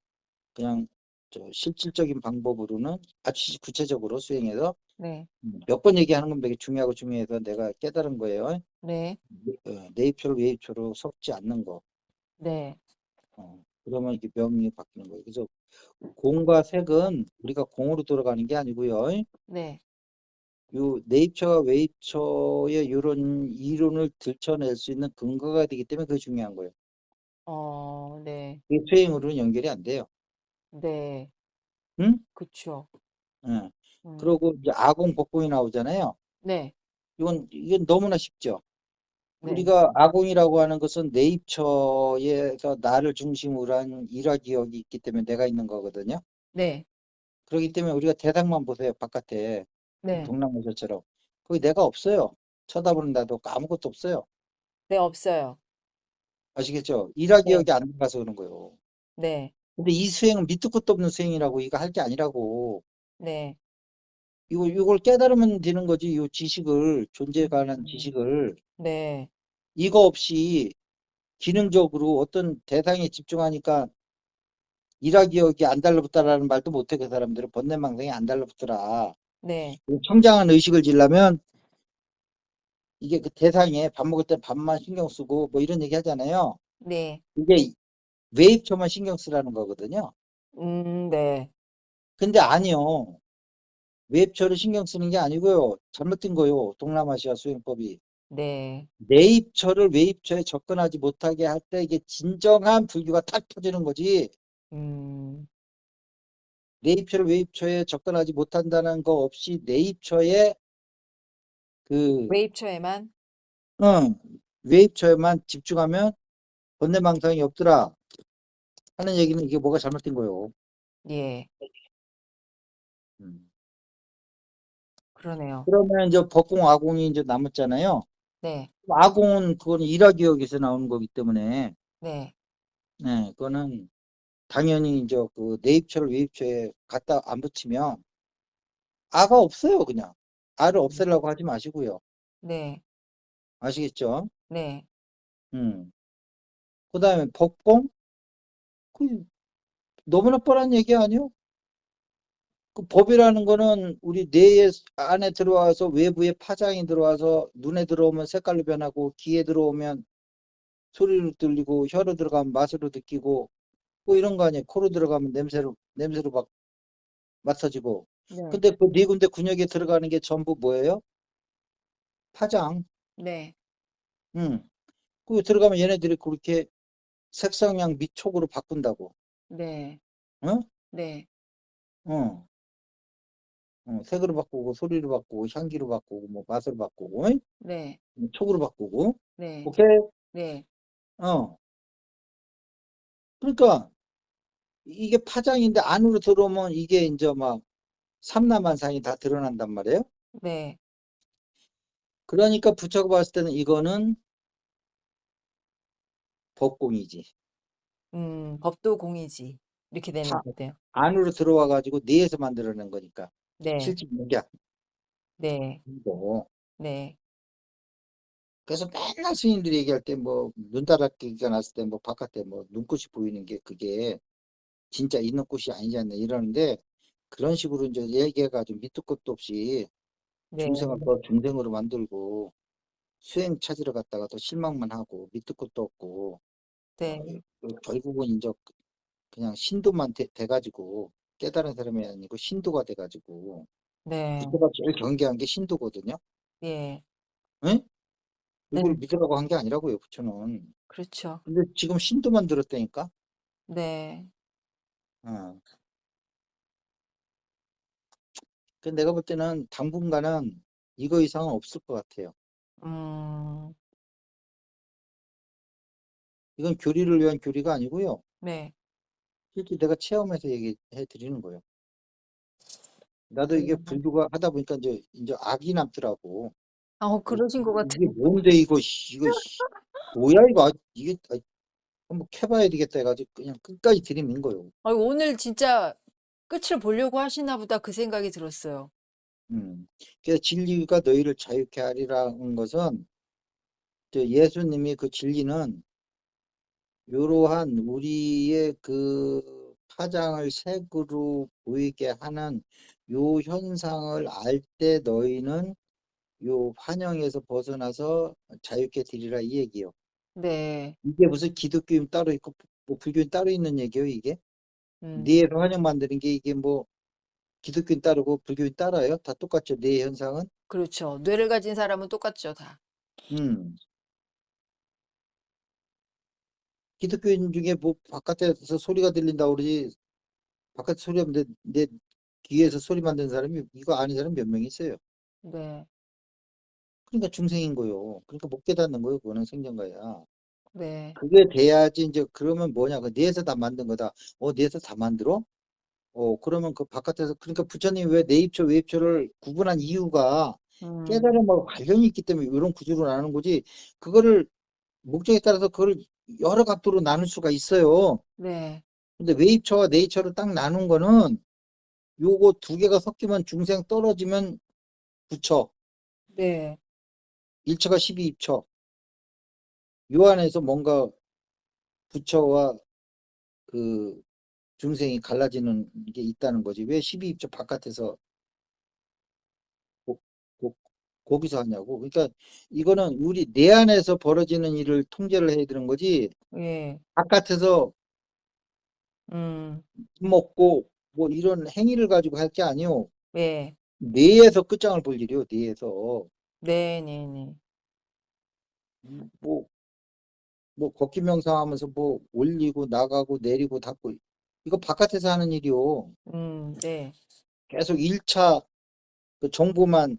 그냥 저 실질적인 방법으로는 아주 구체적으로 수행해서 네. 몇 번 얘기하는 건 되게 중요하고 중요해서 내가 깨달은 거예요. 네. 내입처로 외입처로 섞지 않는 거. 네. 그러면 이게 명이 바뀌는 거예요. 그래서 공과 색은 우리가 공으로 들어가는 게 아니고요. 네. 요 네이처와 웨이처의 이런 이론을 들춰낼 수 있는 근거가 되기 때문에 그게 중요한 거예요. 네. 이게 수행으로는 연결이 안 돼요. 네. 응? 그쵸. 예. 음. 그리고 이제 아공 법공이 나오잖아요. 네. 이건 너무나 쉽죠. 네. 우리가 아공이라고 하는 것은 네이처에서 나를 중심으로 한 일화기억이 있기 때문에 내가 있는 거거든요. 네. 그렇기 때문에 우리가 대상만 보세요. 바깥에 네. 동남아시아처럼 거기 내가 없어요. 쳐다보는 나도 아무것도 없어요. 네, 없어요. 아시겠죠? 네. 일화기억이 안 들어가서 그런 거예요. 네. 근데 이 수행은 밑도 끝도 없는 수행이라고 이거 할 게 아니라고. 네. 이걸 깨달으면 되는 거지. 이 지식을 존재에 관한 음. 지식을 네. 이거 없이 기능적으로 어떤 대상에 집중하니까 일화기억이 안 달라붙다라는 말도 못해. 그 사람들은 번뇌망상이 안 달라붙더라. 네. 청장한 의식을 지려면 이게 그 대상에 밥 먹을 때 밥만 신경 쓰고 뭐 이런 얘기 하잖아요. 네. 이게 외입처만 신경 쓰라는 거거든요. 네. 근데 아니요. 외입처를 신경 쓰는 게 아니고요. 잘못된 거요. 동남아시아 수행법이. 네. 내입처를 외입처에 접근하지 못하게 할 때 이게 진정한 불교가 탁 터지는 거지. 음. 내입처를 외입처에 접근하지 못한다는 거 없이 내입처에 그 웨이브처에만? 외입처에만 집중하면 번뇌망상이 없더라 하는 얘기는 이게 뭐가 잘못된 거예요. 예. 음. 그러네요. 그러면 이제 법공 아공이 이제 남았잖아요. 네. 아공은 그건 일화기억에서 나오는 거기 때문에 네. 네, 그거는 당연히 이제 그 내입처를 외입처에 갖다 안 붙이면 아가 없어요, 그냥. 아를 음. 없애려고 하지 마시고요. 네. 아시겠죠? 네. 음. 그다음에 법공? 그 너무나 뻔한 얘기 아니요? 그 법이라는 거는 우리 뇌 안에 들어와서 외부에 파장이 들어와서 눈에 들어오면 색깔로 변하고 귀에 들어오면 소리로 들리고 혀로 들어가면 맛으로 느끼고 뭐 이런 거 아니에요. 코로 들어가면 냄새로 막 맡아지고. 네. 근데 그 네 군데 근육에 들어가는 게 전부 뭐예요? 파장. 네. 응. 그 들어가면 얘네들이 그렇게 색상향 미촉으로 바꾼다고. 네. 어? 네. 어. 색으로 바꾸고 소리로 바꾸고 향기로 바꾸고 뭐 맛으로 바꾸고 응? 네. 촉으로 바꾸고. 네. 오케이? 네. 어. 그러니까 이게 파장인데 안으로 들어오면 이게 이제 막 삼라만상이 다 드러난단 말이에요. 네. 그러니까 붙여서 봤을 때는 이거는 법공이지. 법도 공이지. 이렇게 되는 파, 거대요. 안으로 들어와 가지고 뇌에서 만들어낸 거니까. 네. 실제 이게 네. 아니고. 네. 그래서 맨날 스님들이 얘기할 때 뭐 눈다랗게가 났을 때 뭐 바깥에 뭐 눈꽃이 보이는 게 그게 진짜 있는 꽃이 아니지 않나 이러는데 그런 식으로 이제 얘기해가지고 밑도 끝도 없이 네. 중생을 더 중생으로 만들고 수행 찾으러 갔다가 또 실망만 하고 밑도 끝도 없고 네. 결국은 이제 그냥 신도만 돼가지고 깨달은 사람이 아니고 신도가 돼가지고 네. 부처가 제일 경계한 게 신도거든요. 예. 응? 네. 이걸 믿으라고 한 게 아니라고요, 부처는. 그렇죠. 근데 지금 신도만 들었다니까. 네. 어. 그 내가 볼 때는 당분간은 이거 이상은 없을 것 같아요. 음. 이건 교리를 위한 교리가 아니고요. 네. 실제 내가 체험해서 얘기해 드리는 거예요. 나도 이게 음. 불교가 하다 보니까 이제 악이 남더라고. 그러신 것 이게 같아요. 뭔데 이거 뭐야 이거 이게 한번 캐봐야 되겠다 해가지고 그냥 끝까지 들이민 거예요. 오늘 진짜 끝을 보려고 하시나 보다 그 생각이 들었어요. 그래서 진리가 너희를 자유케 하리라는 것은 예수님이 그 진리는 이러한 우리의 그 파장을 색으로 보이게 하는 요 현상을 알 때 너희는 요 환영에서 벗어나서 자유케 되리라 이 얘기요. 네. 이게 무슨 기독교인 따로 있고 뭐 불교인 따로 있는 얘기요 이게? 음. 뇌에서 환영 만드는 게 이게 뭐 기독교인 따르고 불교인 따라요? 다 똑같죠 뇌 현상은? 그렇죠. 뇌를 가진 사람은 똑같죠, 다. 음. 기독교인 중에 뭐 바깥에서 소리가 들린다 그러지 바깥 소리가 내 귀에서 소리 만드는 사람이 이거 아는 사람 몇 명 있어요. 네. 그러니까 중생인 거요. 그러니까 못 깨닫는 거예요. 그거는 생전가야. 네. 그게 돼야지 이제 그러면 뭐냐? 그 뇌에서 다 만든 거다. 뇌에서 다 만들어? 그러면 그 바깥에서 그러니까 부처님이 왜 내입처 외입처를 구분한 이유가 음. 깨달음하고 관련이 있기 때문에 이런 구조로 나누는 거지. 그거를 목적에 따라서 그걸 여러 각도로 나눌 수가 있어요. 네. 근데 외입처와 내입처를 딱 나눈 거는 요거 두 개가 섞이면 중생 떨어지면 부처. 네. 1처가 12입처. 요 안에서 뭔가 부처와 그 중생이 갈라지는 게 있다는 거지. 왜 12입처 바깥에서 고, 고, 거기서 하냐고. 그러니까 이거는 우리 내 안에서 벌어지는 일을 통제를 해야 되는 거지. 예. 바깥에서 음. 먹고 뭐 이런 행위를 가지고 할 게 아니요. 예. 뇌에서 끝장을 볼 일이요. 뇌에서. 네네네. 뭐, 뭐 걷기 명상하면서 뭐 올리고 나가고 내리고 닫고 이거 바깥에서 하는 일이요. 네. 계속 1차 그 정보만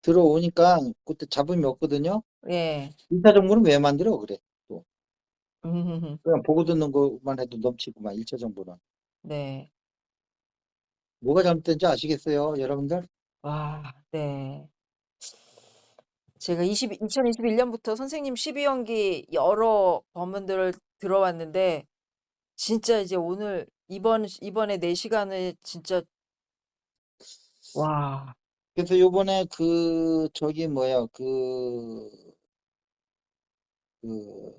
들어오니까 그때 잡음이 없거든요. 예. 1차 정보는 왜 만들어 그래 또 음. 그냥 보고 듣는 것만 해도 넘치고만 1차 정보는 네. 뭐가 잘못된지 아시겠어요 여러분들? 와, 네. 제가 2021 년부터 선생님 12연기 여러 법문들을 들어왔는데 진짜 이제 오늘 이번에 4시간을 진짜 와. 그래서 요번에 그 저기 뭐야 그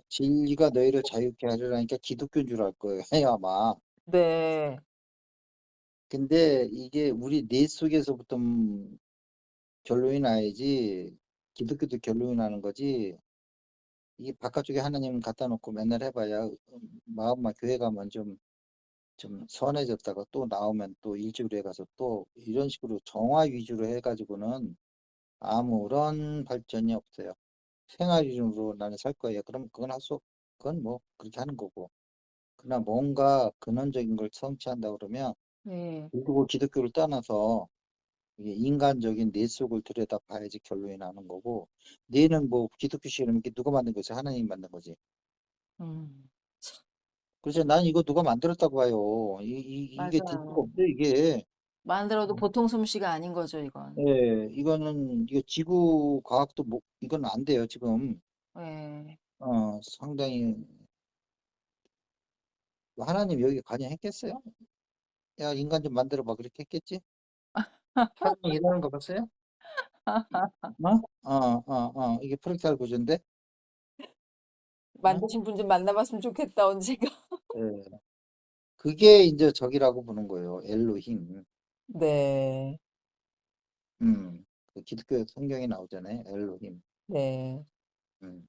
진리가 너희를 자유케 하리라니까 기독교인 줄 알 거예요 아마. 네. 근데 이게 우리 뇌 속에서부터 결론이 나야지 기독교도 결론이 나는 거지. 이게 바깥쪽에 하나님 갖다 놓고 맨날 해봐야 마음만 교회 가면 좀 선해졌다가 또 나오면 또 일주일에 가서 또 이런 식으로 정화 위주로 해가지고는 아무런 발전이 없어요. 생활인으로 나는 살 거예요. 그럼 그건 뭐 그렇게 하는 거고. 그러나 뭔가 근원적인 걸 성취한다 그러면 네. 그리고 기독교를 떠나서 이게 인간적인 내 속을 들여다 봐야지 결론이 나는 거고, 뇌는 뭐 기독교식으로 이게 누가 만든 거지? 하나님이 만든 거지. 음. 그래서 난 이거 누가 만들었다고 봐요. 이게 될 수가 맞아요. 없어요, 이게. 만들어도 보통 솜씨가 아닌 거죠, 이건. 예, 이거 지구 과학도 뭐, 이건 안 돼요, 지금. 예. 상당히, 하나님 여기 관여했겠어요? 야, 인간 좀 만들어봐. 그렇게 했겠지? 하나님 일하는 거 봤어요? 이게 프랙탈 구조인데? 어? 만드신 분 좀 만나봤으면 좋겠다, 언젠가. 예. 그게 이제 적이라고 보는 거예요. 엘로힘. 네. 그 기독교 성경에 나오잖아요. 엘로힘. 네. 음.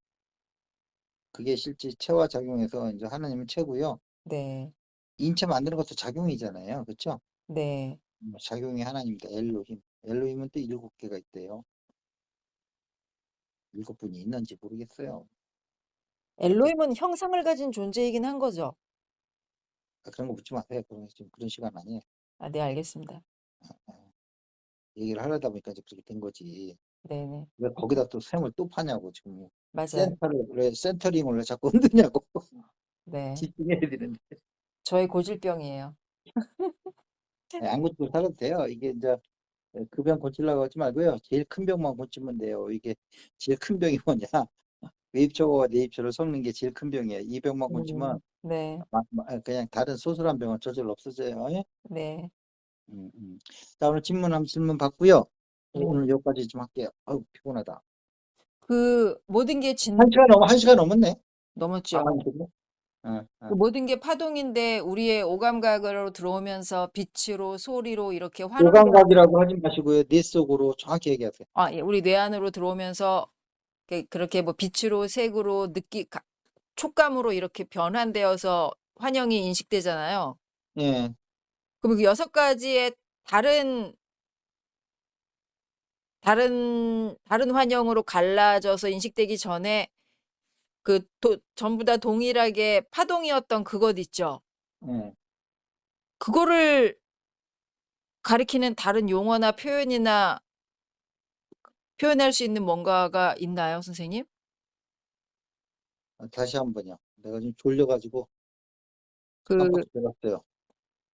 그게 실제 체와 작용해서 이제 하나님은 체고요. 네. 인체 만드는 것도 작용이잖아요. 그렇죠? 네. 작용이 하나님입니다. 엘로힘. 엘로힘은 또 7개가 있대요. 7분이 있는지 모르겠어요. 하여튼 엘로힘은 형상을 가진 존재이긴 한 거죠. 그런 거 묻지 마세요. 지금 그런 시간 아니에요. 아, 네, 알겠습니다. 어, 얘기를 하려다 보니까 이제 그렇게 된 거지. 네네. 왜 거기다 또 셈을 또 파냐고 지금. 맞아요. 센터링을 왜 자꾸 흔드냐고. 네. 집중해야 되는데. 저의 고질병이에요. 네, 안 고치고 살아도 돼요. 이게 이제 그 병 고치려고 하지 말고요. 제일 큰 병만 고치면 돼요. 이게 제일 큰 병이 뭐냐? 외입초가 내입초를 섞는 게 제일 큰 병이에요. 이 병만 고치면 네. 그냥 다른 소소한 병은 저절로 없어져요. 예? 네. 자, 오늘 질문 받고요. 네. 오늘 여기까지 좀 할게요. 아우, 피곤하다. 그 모든 게 한 시간 넘었네. 아, 넘었죠. 그래? 그 모든 게 파동인데 우리의 오감각으로 들어오면서 빛으로 소리로 이렇게 환원되어 오감각이라고 하지 마시고요. 뇌 속으로 정확히 얘기하세요. 예, 우리 뇌 안으로 들어오면서 그렇게 뭐 빛으로 색으로 촉감으로 이렇게 변환되어서 환영이 인식되잖아요. 예, 그럼 그 6가지의 다른 다른 환영으로 갈라져서 인식되기 전에 전부 다 동일하게 파동이었던 그것 있죠. 예. 그거를 가리키는 다른 용어나 표현이나 표현할 수 있는 뭔가가 있나요, 선생님? 다시 한 번요. 내가 지금 졸려가지고 그 깜빡 들었어요.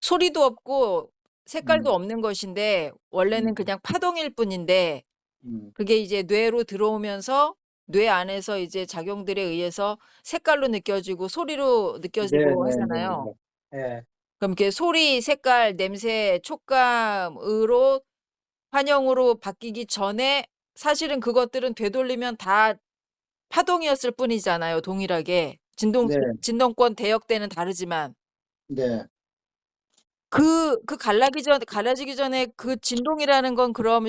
소리도 없고 색깔도 음, 없는 것인데 원래는 음, 그냥 파동일 뿐인데 음. 그게 이제 뇌로 들어오면서 뇌 안에서 이제 작용들에 의해서 색깔로 느껴지고 소리로 네, 느껴지고 네, 네, 네. 하잖아요. 네. 예, 그럼 이렇게 소리, 색깔, 냄새, 촉감으로 환영으로 바뀌기 전에 사실은 그것들은 되돌리면 다 파동이었을 뿐이잖아요, 동일하게. 네, 진동권 대역대는 다르지만. 네. 갈라지기 전에 그 진동이라는 건 그럼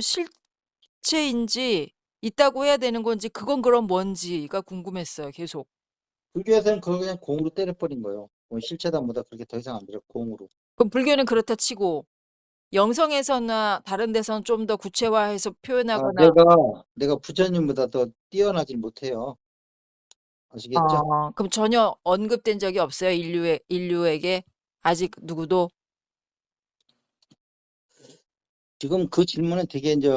실체인지 있다고 해야 되는 건지 그건 그럼 뭔지가 궁금했어요, 계속. 불교에서는 그걸 그냥 공으로 때려버린 거예요. 뭐 실체단보다 그렇게 더 이상 안 들어, 공으로. 그럼 불교는 그렇다 치고 영성에서나 다른 데서는 좀 더 구체화해서 아, 표현하거나 내가 부처님보다 더 뛰어나질 못해요. 아시겠죠? 그럼 전혀 언급된 적이 없어요, 인류에게 아직 누구도. 지금 그 질문은 되게 이제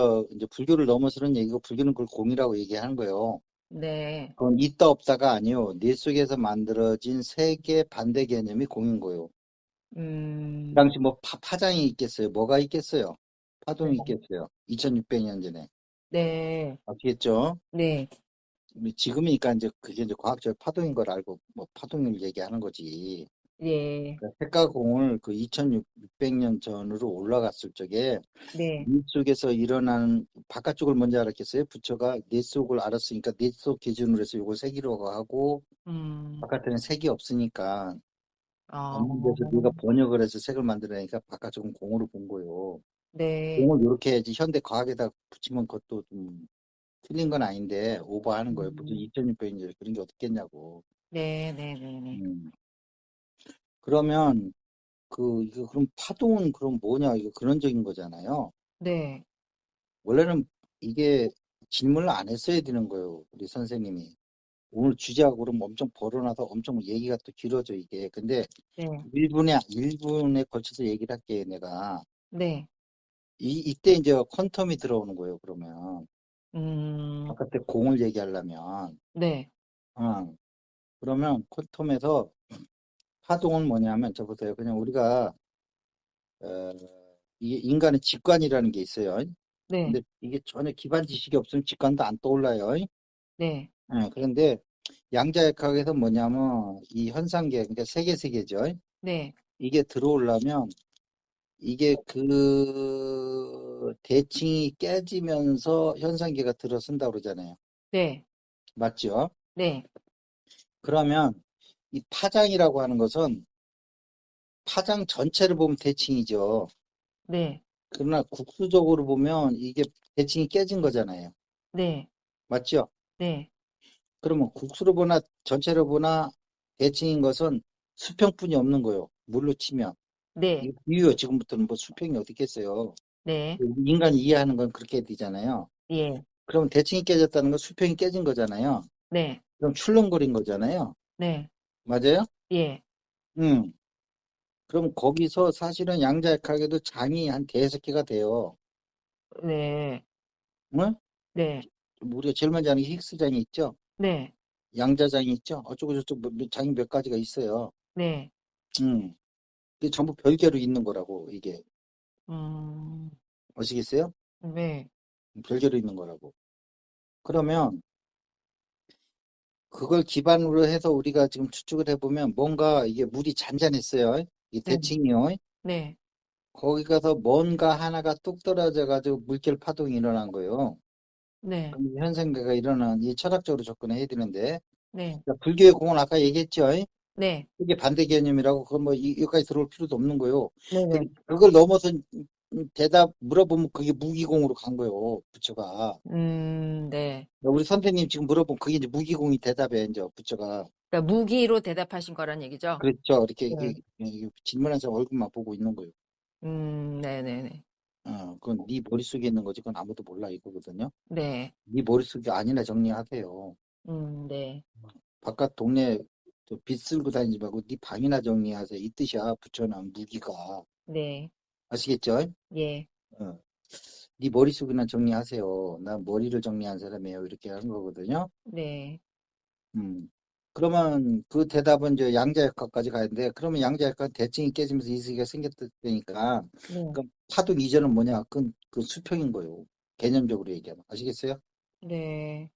불교를 넘어서는 얘기고, 불교는 그걸 공이라고 얘기하는 거예요. 네. 그건 있다 없다가 아니요. 뇌 속에서 만들어진 세계 반대 개념이 공인 거예요. 그 음. 당시 뭐 파장이 있겠어요? 뭐가 있겠어요? 네. 파동이 있겠어요? 2600년 전에. 네. 아시겠죠? 네. 우리 지금이니까 이제 그게 이제 과학적 파동인 걸 알고 뭐 파동을 얘기하는 거지. 네. 그러니까 색가공을 그 2600년 전으로 올라갔을 적에 네. 뇌 속에서 일어나는 바깥쪽을 먼저 알았겠어요? 부처가 뇌 속을 알았으니까 뇌 속 기준으로 해서 요걸 색이라고 하고, 음. 바깥에는 색이 없으니까 아. 없는 데서 네가 번역을 해서 색을 만들어내니까 바깥쪽은 공으로 본 거예요. 네. 공을 이렇게 해야지 현대 과학에다 붙이면 그것도 좀 틀린 건 아닌데 오버하는 거예요. 무슨 음. 2600년 그런 게 어떻겠냐고. 네네네네. 음. 그러면 이거 그럼 파동은 그럼 뭐냐? 이거 근원적인 거잖아요. 네. 원래는 이게 질문을 안 했어야 되는 거예요. 우리 선생님이. 오늘 주제하고 그러면 엄청 벌어놔서 엄청 얘기가 또 길어져, 이게. 근데 네. 1분에 걸쳐서 얘기를 할게요, 내가. 네. 이때 이제 퀀텀이 들어오는 거예요, 그러면. 음. 바깥에 공을 얘기하려면. 네. 그러면 퀀텀에서 파동은 뭐냐면, 저 보세요. 그냥 우리가, 어, 이게 인간의 직관이라는 게 있어요. 네. 근데 이게 전혀 기반 지식이 없으면 직관도 안 떠올라요. 네. 그런데 양자역학에서 뭐냐면, 이 현상계, 그러니까 세계죠. 네. 이게 들어오려면, 이게 그 대칭이 깨지면서 현상계가 들어선다고 그러잖아요. 네. 맞죠? 네. 그러면 이 파장이라고 하는 것은 파장 전체를 보면 대칭이죠. 네. 그러나 국수적으로 보면 이게 대칭이 깨진 거잖아요. 네. 맞죠? 네. 그러면 국수로 보나 전체로 보나 대칭인 것은 수평뿐이 없는 거예요. 물로 치면. 네. 이거 비유요. 지금부터는 뭐 수평이 어디 있겠어요. 네. 인간이 이해하는 건 그렇게 되잖아요. 예. 그럼 대칭이 깨졌다는 건 수평이 깨진 거잖아요. 네. 그럼 출렁거린 거잖아요. 네. 맞아요? 예. 음. 그럼 거기서 사실은 양자역학에도 장이 한 대여섯 개가 돼요. 네. 응? 네. 우리가 제일 먼저 아는 게 힉스장이 있죠? 네. 양자장이 있죠? 어쩌고저쩌고 장이 몇 가지가 있어요. 네. 음. 이게 전부 별개로 있는 거라고, 이게. 음. 아시겠어요? 네. 별개로 있는 거라고. 그러면 그걸 기반으로 해서 우리가 지금 추측을 해보면 뭔가 이게 물이 잔잔했어요. 이 네. 대칭이요. 네. 거기 가서 뭔가 하나가 뚝 떨어져가지고 물결 파동이 일어난 거예요. 네. 그럼 현상계가 일어난 이 철학적으로 접근해야 되는데, 네. 그러니까 불교의 공은 아까 얘기했죠. 네. 이게 반대 개념이라고, 그건 뭐 여기까지 들어올 필요도 없는 거예요. 네네. 근데 그걸 넘어서 대답 물어보면 그게 무기공으로 간 거예요. 부처가. 네. 우리 선생님 지금 물어보면 그게 이제 무기공이 대답해, 이제 부처가. 그러니까 무기로 대답하신 거란 얘기죠? 그렇죠. 이렇게 네. 이게 질문한 사람 얼굴만 보고 있는 거예요. 네네네. 그건 네 머릿속에 있는 거지. 그건 아무도 몰라 이거거든요. 네. 네 머릿속이 아니나 정리하세요. 네. 바깥 동네 빚 쓸고 다니지 말고 네 방이나 정리하세요. 이 뜻이야. 부처는 무기가. 네. 아시겠죠? 예. 어. 네 머릿속이나 정리하세요. 난 머리를 정리한 사람이에요. 이렇게 하는 거거든요. 네. 음. 그러면 그 대답은 이제 양자역학까지 가는데, 그러면 양자역학 대칭이 깨지면서 이승기가 생겼다니까, 네. 그럼 파동 이전은 뭐냐? 그 수평인 거예요. 개념적으로 얘기하면. 아시겠어요? 네.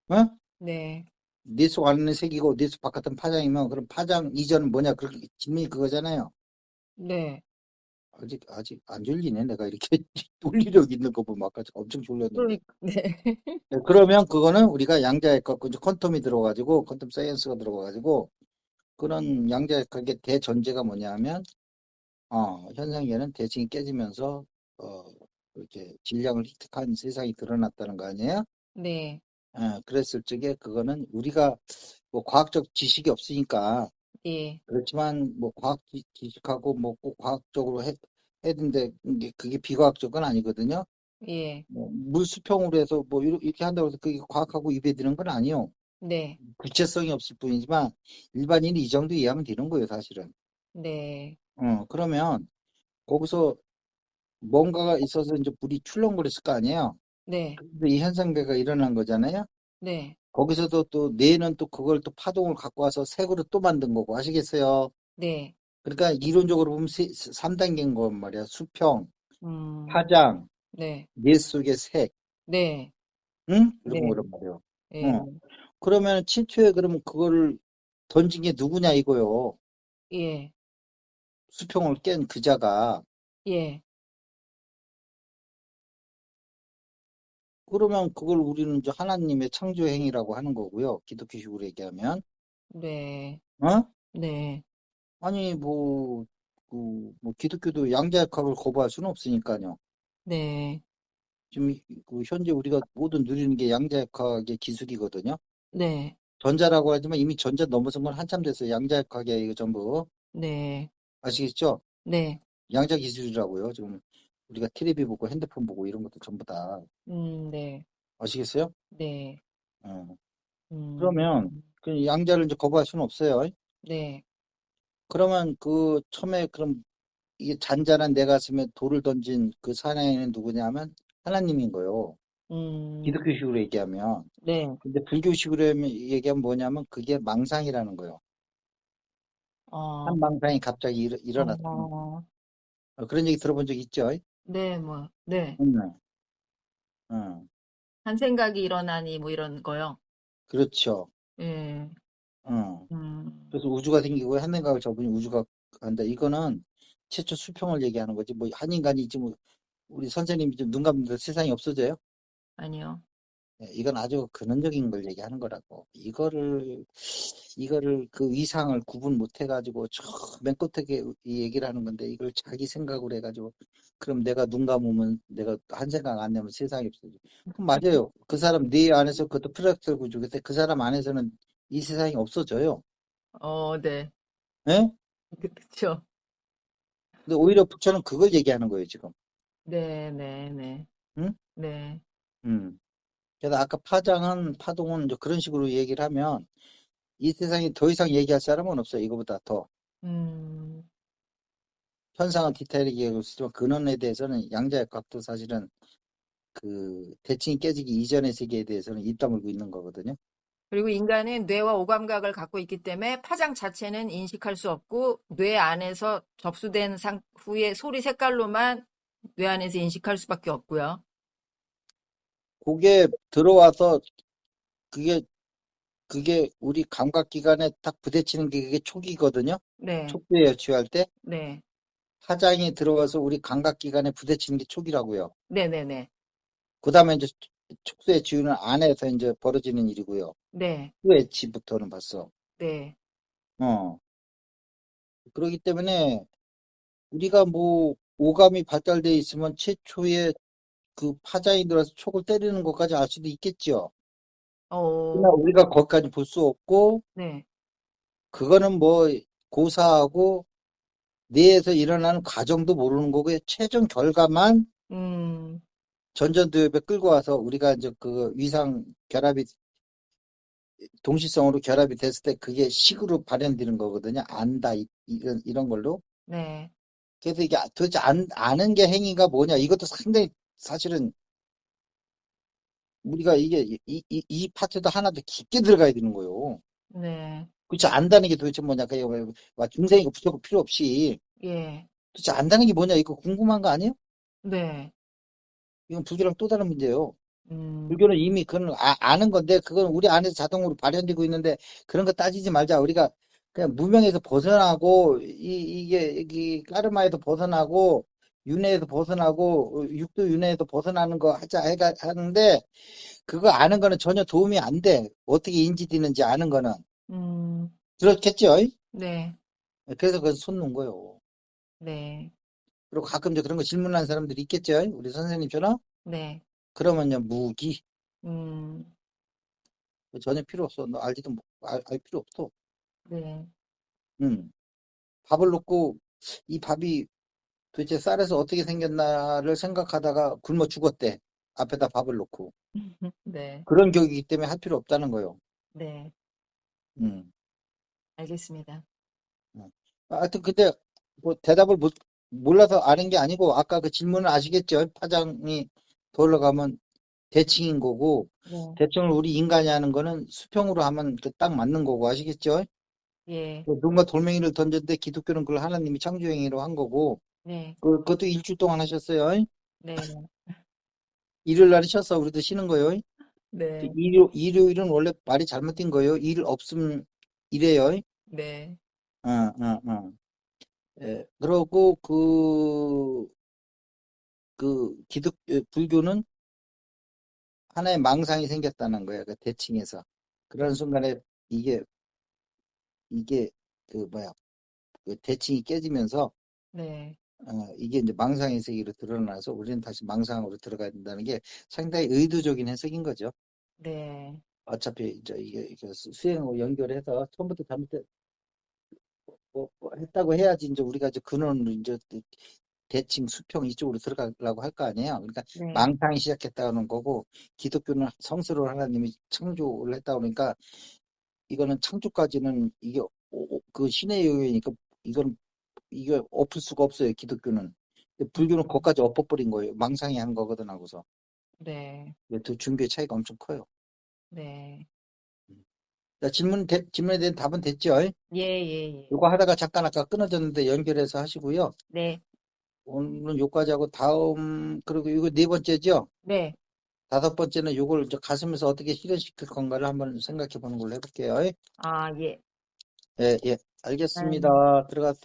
어? 네. 네 속 안에는 색이고 네 속 바깥은 파장이면, 그럼 파장 이전은 뭐냐? 그렇게 질문이 그거잖아요. 네. 아직 안 졸리네. 내가 이렇게 논리력 있는 거 보면 아까 엄청 졸렸는데. 네. 네, 그러면 그거는 우리가 양자역학, 이제 퀀텀이 들어가지고, 퀀텀 사이언스가 들어가가지고, 그런 양자역학의 대전제가 뭐냐면, 현상계는 대칭이 깨지면서, 어, 이렇게 질량을 획득한 세상이 드러났다는 거 아니에요? 네. 그랬을 적에 그거는 우리가 뭐 과학적 지식이 없으니까, 예. 그렇지만 뭐 과학 지식하고 뭐 꼭 과학적으로 해야 되는데, 그게 비과학적은 아니거든요. 예. 뭐 물수평으로 해서 뭐 이렇게 한다고 해서 그게 과학하고 입에 드는 건 아니에요. 네. 구체성이 없을 뿐이지만 일반인이 이 정도 이해하면 되는 거예요, 사실은. 네. 그러면 거기서 뭔가가 있어서 이제 물이 출렁거렸을 거 아니에요. 네. 근데 이 현상배가 일어난 거잖아요. 네. 거기서도 또 뇌는 또 그걸 또 파동을 갖고 와서 색으로 또 만든 거고, 아시겠어요? 네. 그러니까 이론적으로 보면 3단계인 건 말이야. 수평, 음. 파장, 네. 뇌 속의 색, 네. 응? 이런 네. 거란 말이에요. 예. 어. 그러면 친초에 그러면 그거를 던진 게 누구냐 이거요. 예. 수평을 깬 그자가. 예. 그러면 그걸 우리는 이제 하나님의 창조 행위라고 하는 거고요. 기독교식으로 얘기하면. 네. 어? 네. 아니 뭐 기독교도 양자역학을 거부할 수는 없으니까요. 네. 지금 그 현재 우리가 모든 누리는 게 양자역학의 기술이거든요. 네. 전자라고 하지만 이미 전자 넘어선 건 한참 됐어요. 양자역학의 이거 전부. 네. 아시겠죠? 네. 양자 기술이라고요. 지금 우리가 텔레비 보고 핸드폰 보고 이런 것도 전부 다. 네. 아시겠어요? 네. 어. 음. 그러면 그 양자를 이제 거부할 수는 없어요. 네. 그러면 그 처음에 그럼 이게 잔잔한 내 가슴에 돌을 던진 그 사나이는 누구냐면 하나님인 거예요. 음. 기독교식으로 얘기하면. 네. 근데 불교식으로 얘기하면 뭐냐면 그게 망상이라는 거예요. 어. 한 망상이 갑자기 일어났다는 거. 어. 그런 얘기 들어본 적 있죠? 네. 뭐 네. 응. 응. 한 생각이 일어나니 뭐 이런 거요? 그렇죠. 예. 응. 음. 그래서 우주가 생기고 한 생각을 접으니 우주가 한다. 이거는 최초 수평을 얘기하는 거지. 뭐 한 인간이 지금 우리 선생님이 좀 눈 감는데 세상이 없어져요? 아니요. 예, 이건 아주 근원적인 걸 얘기하는 거라고. 이거를 그 위상을 구분 못 해가지고 맨 끝에 이 얘기를 하는 건데 이걸 자기 생각으로 해가지고 그럼 내가 눈 감으면 내가 한 생각 안 내면 세상이 없어져. 그럼 맞아요. 그 사람 네 안에서 그것도 프랙tal 구조인데 그 사람 안에서는 이 세상이 없어져요. 네. 예? 그쵸. 근데 오히려 부처는 그걸 얘기하는 거예요, 지금. 네, 네, 네. 응? 네. 음. 그래서 아까 파동은 이제 그런 식으로 얘기를 하면 이 세상에 더 이상 얘기할 사람은 없어요. 이거보다 더. 음. 현상은 디테일하게 얘기하고 있지만 근원에 대해서는 양자역학도 사실은 그 대칭이 깨지기 이전의 세계에 대해서는 입 다물고 있는 거거든요. 그리고 인간은 뇌와 오감각을 갖고 있기 때문에 파장 자체는 인식할 수 없고 뇌 안에서 접수된 후에 소리 색깔로만 뇌 안에서 인식할 수밖에 없고요. 그게 들어와서 그게 우리 감각기관에 딱 부딪히는 게 그게 촉이거든요. 네. 촉수예요, 쥐할 때. 네. 파장이 들어와서 우리 감각기관에 부딪히는 게 촉이라고요. 네, 네, 네. 그 다음에 이제 촉수의 지우는 안에서 이제 벌어지는 일이고요. 네. 후에 지부터는 벌써. 네. 어. 그렇기 때문에 우리가 뭐 오감이 발달돼 있으면 최초의 그 파장이 들어서 촉을 때리는 것까지 알 수도 있겠죠. 그러나 어. 우리가 거기까지 볼 수 없고 네. 그거는 뭐 고사하고 뇌에서 일어나는 과정도 모르는 거고요. 최종 결과만 음. 전전두엽에 끌고 와서 우리가 이제 그 위상 결합이 동시성으로 결합이 됐을 때 그게 식으로 발현되는 거거든요. 안다 이런 걸로. 네. 그래서 이게 도대체 아는 게 행위가 뭐냐 이것도 상당히 사실은 우리가 이게 이 파트도 하나 더 깊게 들어가야 되는 거예요. 네. 그렇지 안다는 게 도대체 뭐냐 그냥 중생이 붙여볼 필요 없이 예. 도대체 안다는 게 뭐냐 이거 궁금한 거 아니에요? 네. 이건 불교랑 또 다른 문제예요. 음. 불교는 이미 그건 아는 건데 그건 우리 안에서 자동으로 발현되고 있는데 그런 거 따지지 말자. 우리가 그냥 무명에서 벗어나고 이게 까르마에서 벗어나고 윤회에서 벗어나고 육도 윤회에서 벗어나는 거 하자 해가 하는데 그거 아는 거는 전혀 도움이 안 돼. 어떻게 인지되는지 아는 거는. 음. 그렇겠죠? 네. 그래서 그손 놓은 거예요. 네. 그리고 가끔 이제 그런 거 질문하는 사람들이 있겠죠? 우리 선생님처럼? 네. 그러면요, 무기. 음. 전혀 필요 없어. 너 알지도 알 필요 없어. 네. 음. 밥을 넣고 이 밥이 도대체 쌀에서 어떻게 생겼나를 생각하다가 굶어 죽었대. 앞에다 밥을 놓고. 네. 그런 격이기 때문에 할 필요 없다는 거예요. 네. 음. 알겠습니다. 음. 하여튼 근데 뭐 대답을 몰라서 아는 게 아니고 아까 그 질문을 아시겠죠? 파장이 더 올라가면 대칭인 거고 네. 대칭을 우리 인간이 하는 거는 수평으로 하면 딱 맞는 거고 아시겠죠? 예. 누군가 돌멩이를 던졌는데 기독교는 그걸 하나님이 창조행위로 한 거고 네. 그것도 일주일 동안 하셨어요. 네. 일요일 날 쉬었어. 우리도 쉬는 거예요. 네. 일요일은 원래 말이 잘못된 거예요. 일 없음 이래요. 네. 어, 어, 어. 예, 그러고 불교는 하나의 망상이 생겼다는 거예요. 그 대칭에서. 그런 순간에 이게, 이게, 그 뭐야, 그 대칭이 깨지면서, 네. 이게 이제 망상의 세계로 드러나서 우리는 다시 망상으로 들어가야 된다는 게 상당히 의도적인 해석인 거죠. 네. 어차피 이제 이게 수행하고 연결해서 처음부터 잘못 했다고 해야지 이제 우리가 이제 근원으로 이제 대칭, 수평 이쪽으로 들어가려고 할 거 아니에요. 그러니까 네. 망상이 시작했다는 거고 기독교는 성스러운 하나님이 창조를 했다 그러니까 이거는 창조까지는 이게 그 신의 영역이니까 이게 엎을 수가 없어요. 기독교는. 근데 불교는 그것까지 엎어버린 거예요. 망상이 한 거거든 하고서. 네. 두 종교의 차이가 엄청 커요. 네. 자, 질문에 대한 답은 됐죠? 예, 예, 예. 이거 하다가 잠깐 아까 끊어졌는데 연결해서 하시고요. 네. 오늘은 요까지 하고 그리고 이거 네 번째죠? 네. 다섯 번째는 요걸 이제 가슴에서 어떻게 실현시킬 건가를 한번 생각해 보는 걸로 해볼게요. 아, 예. 예, 예. 알겠습니다. 들어가세요.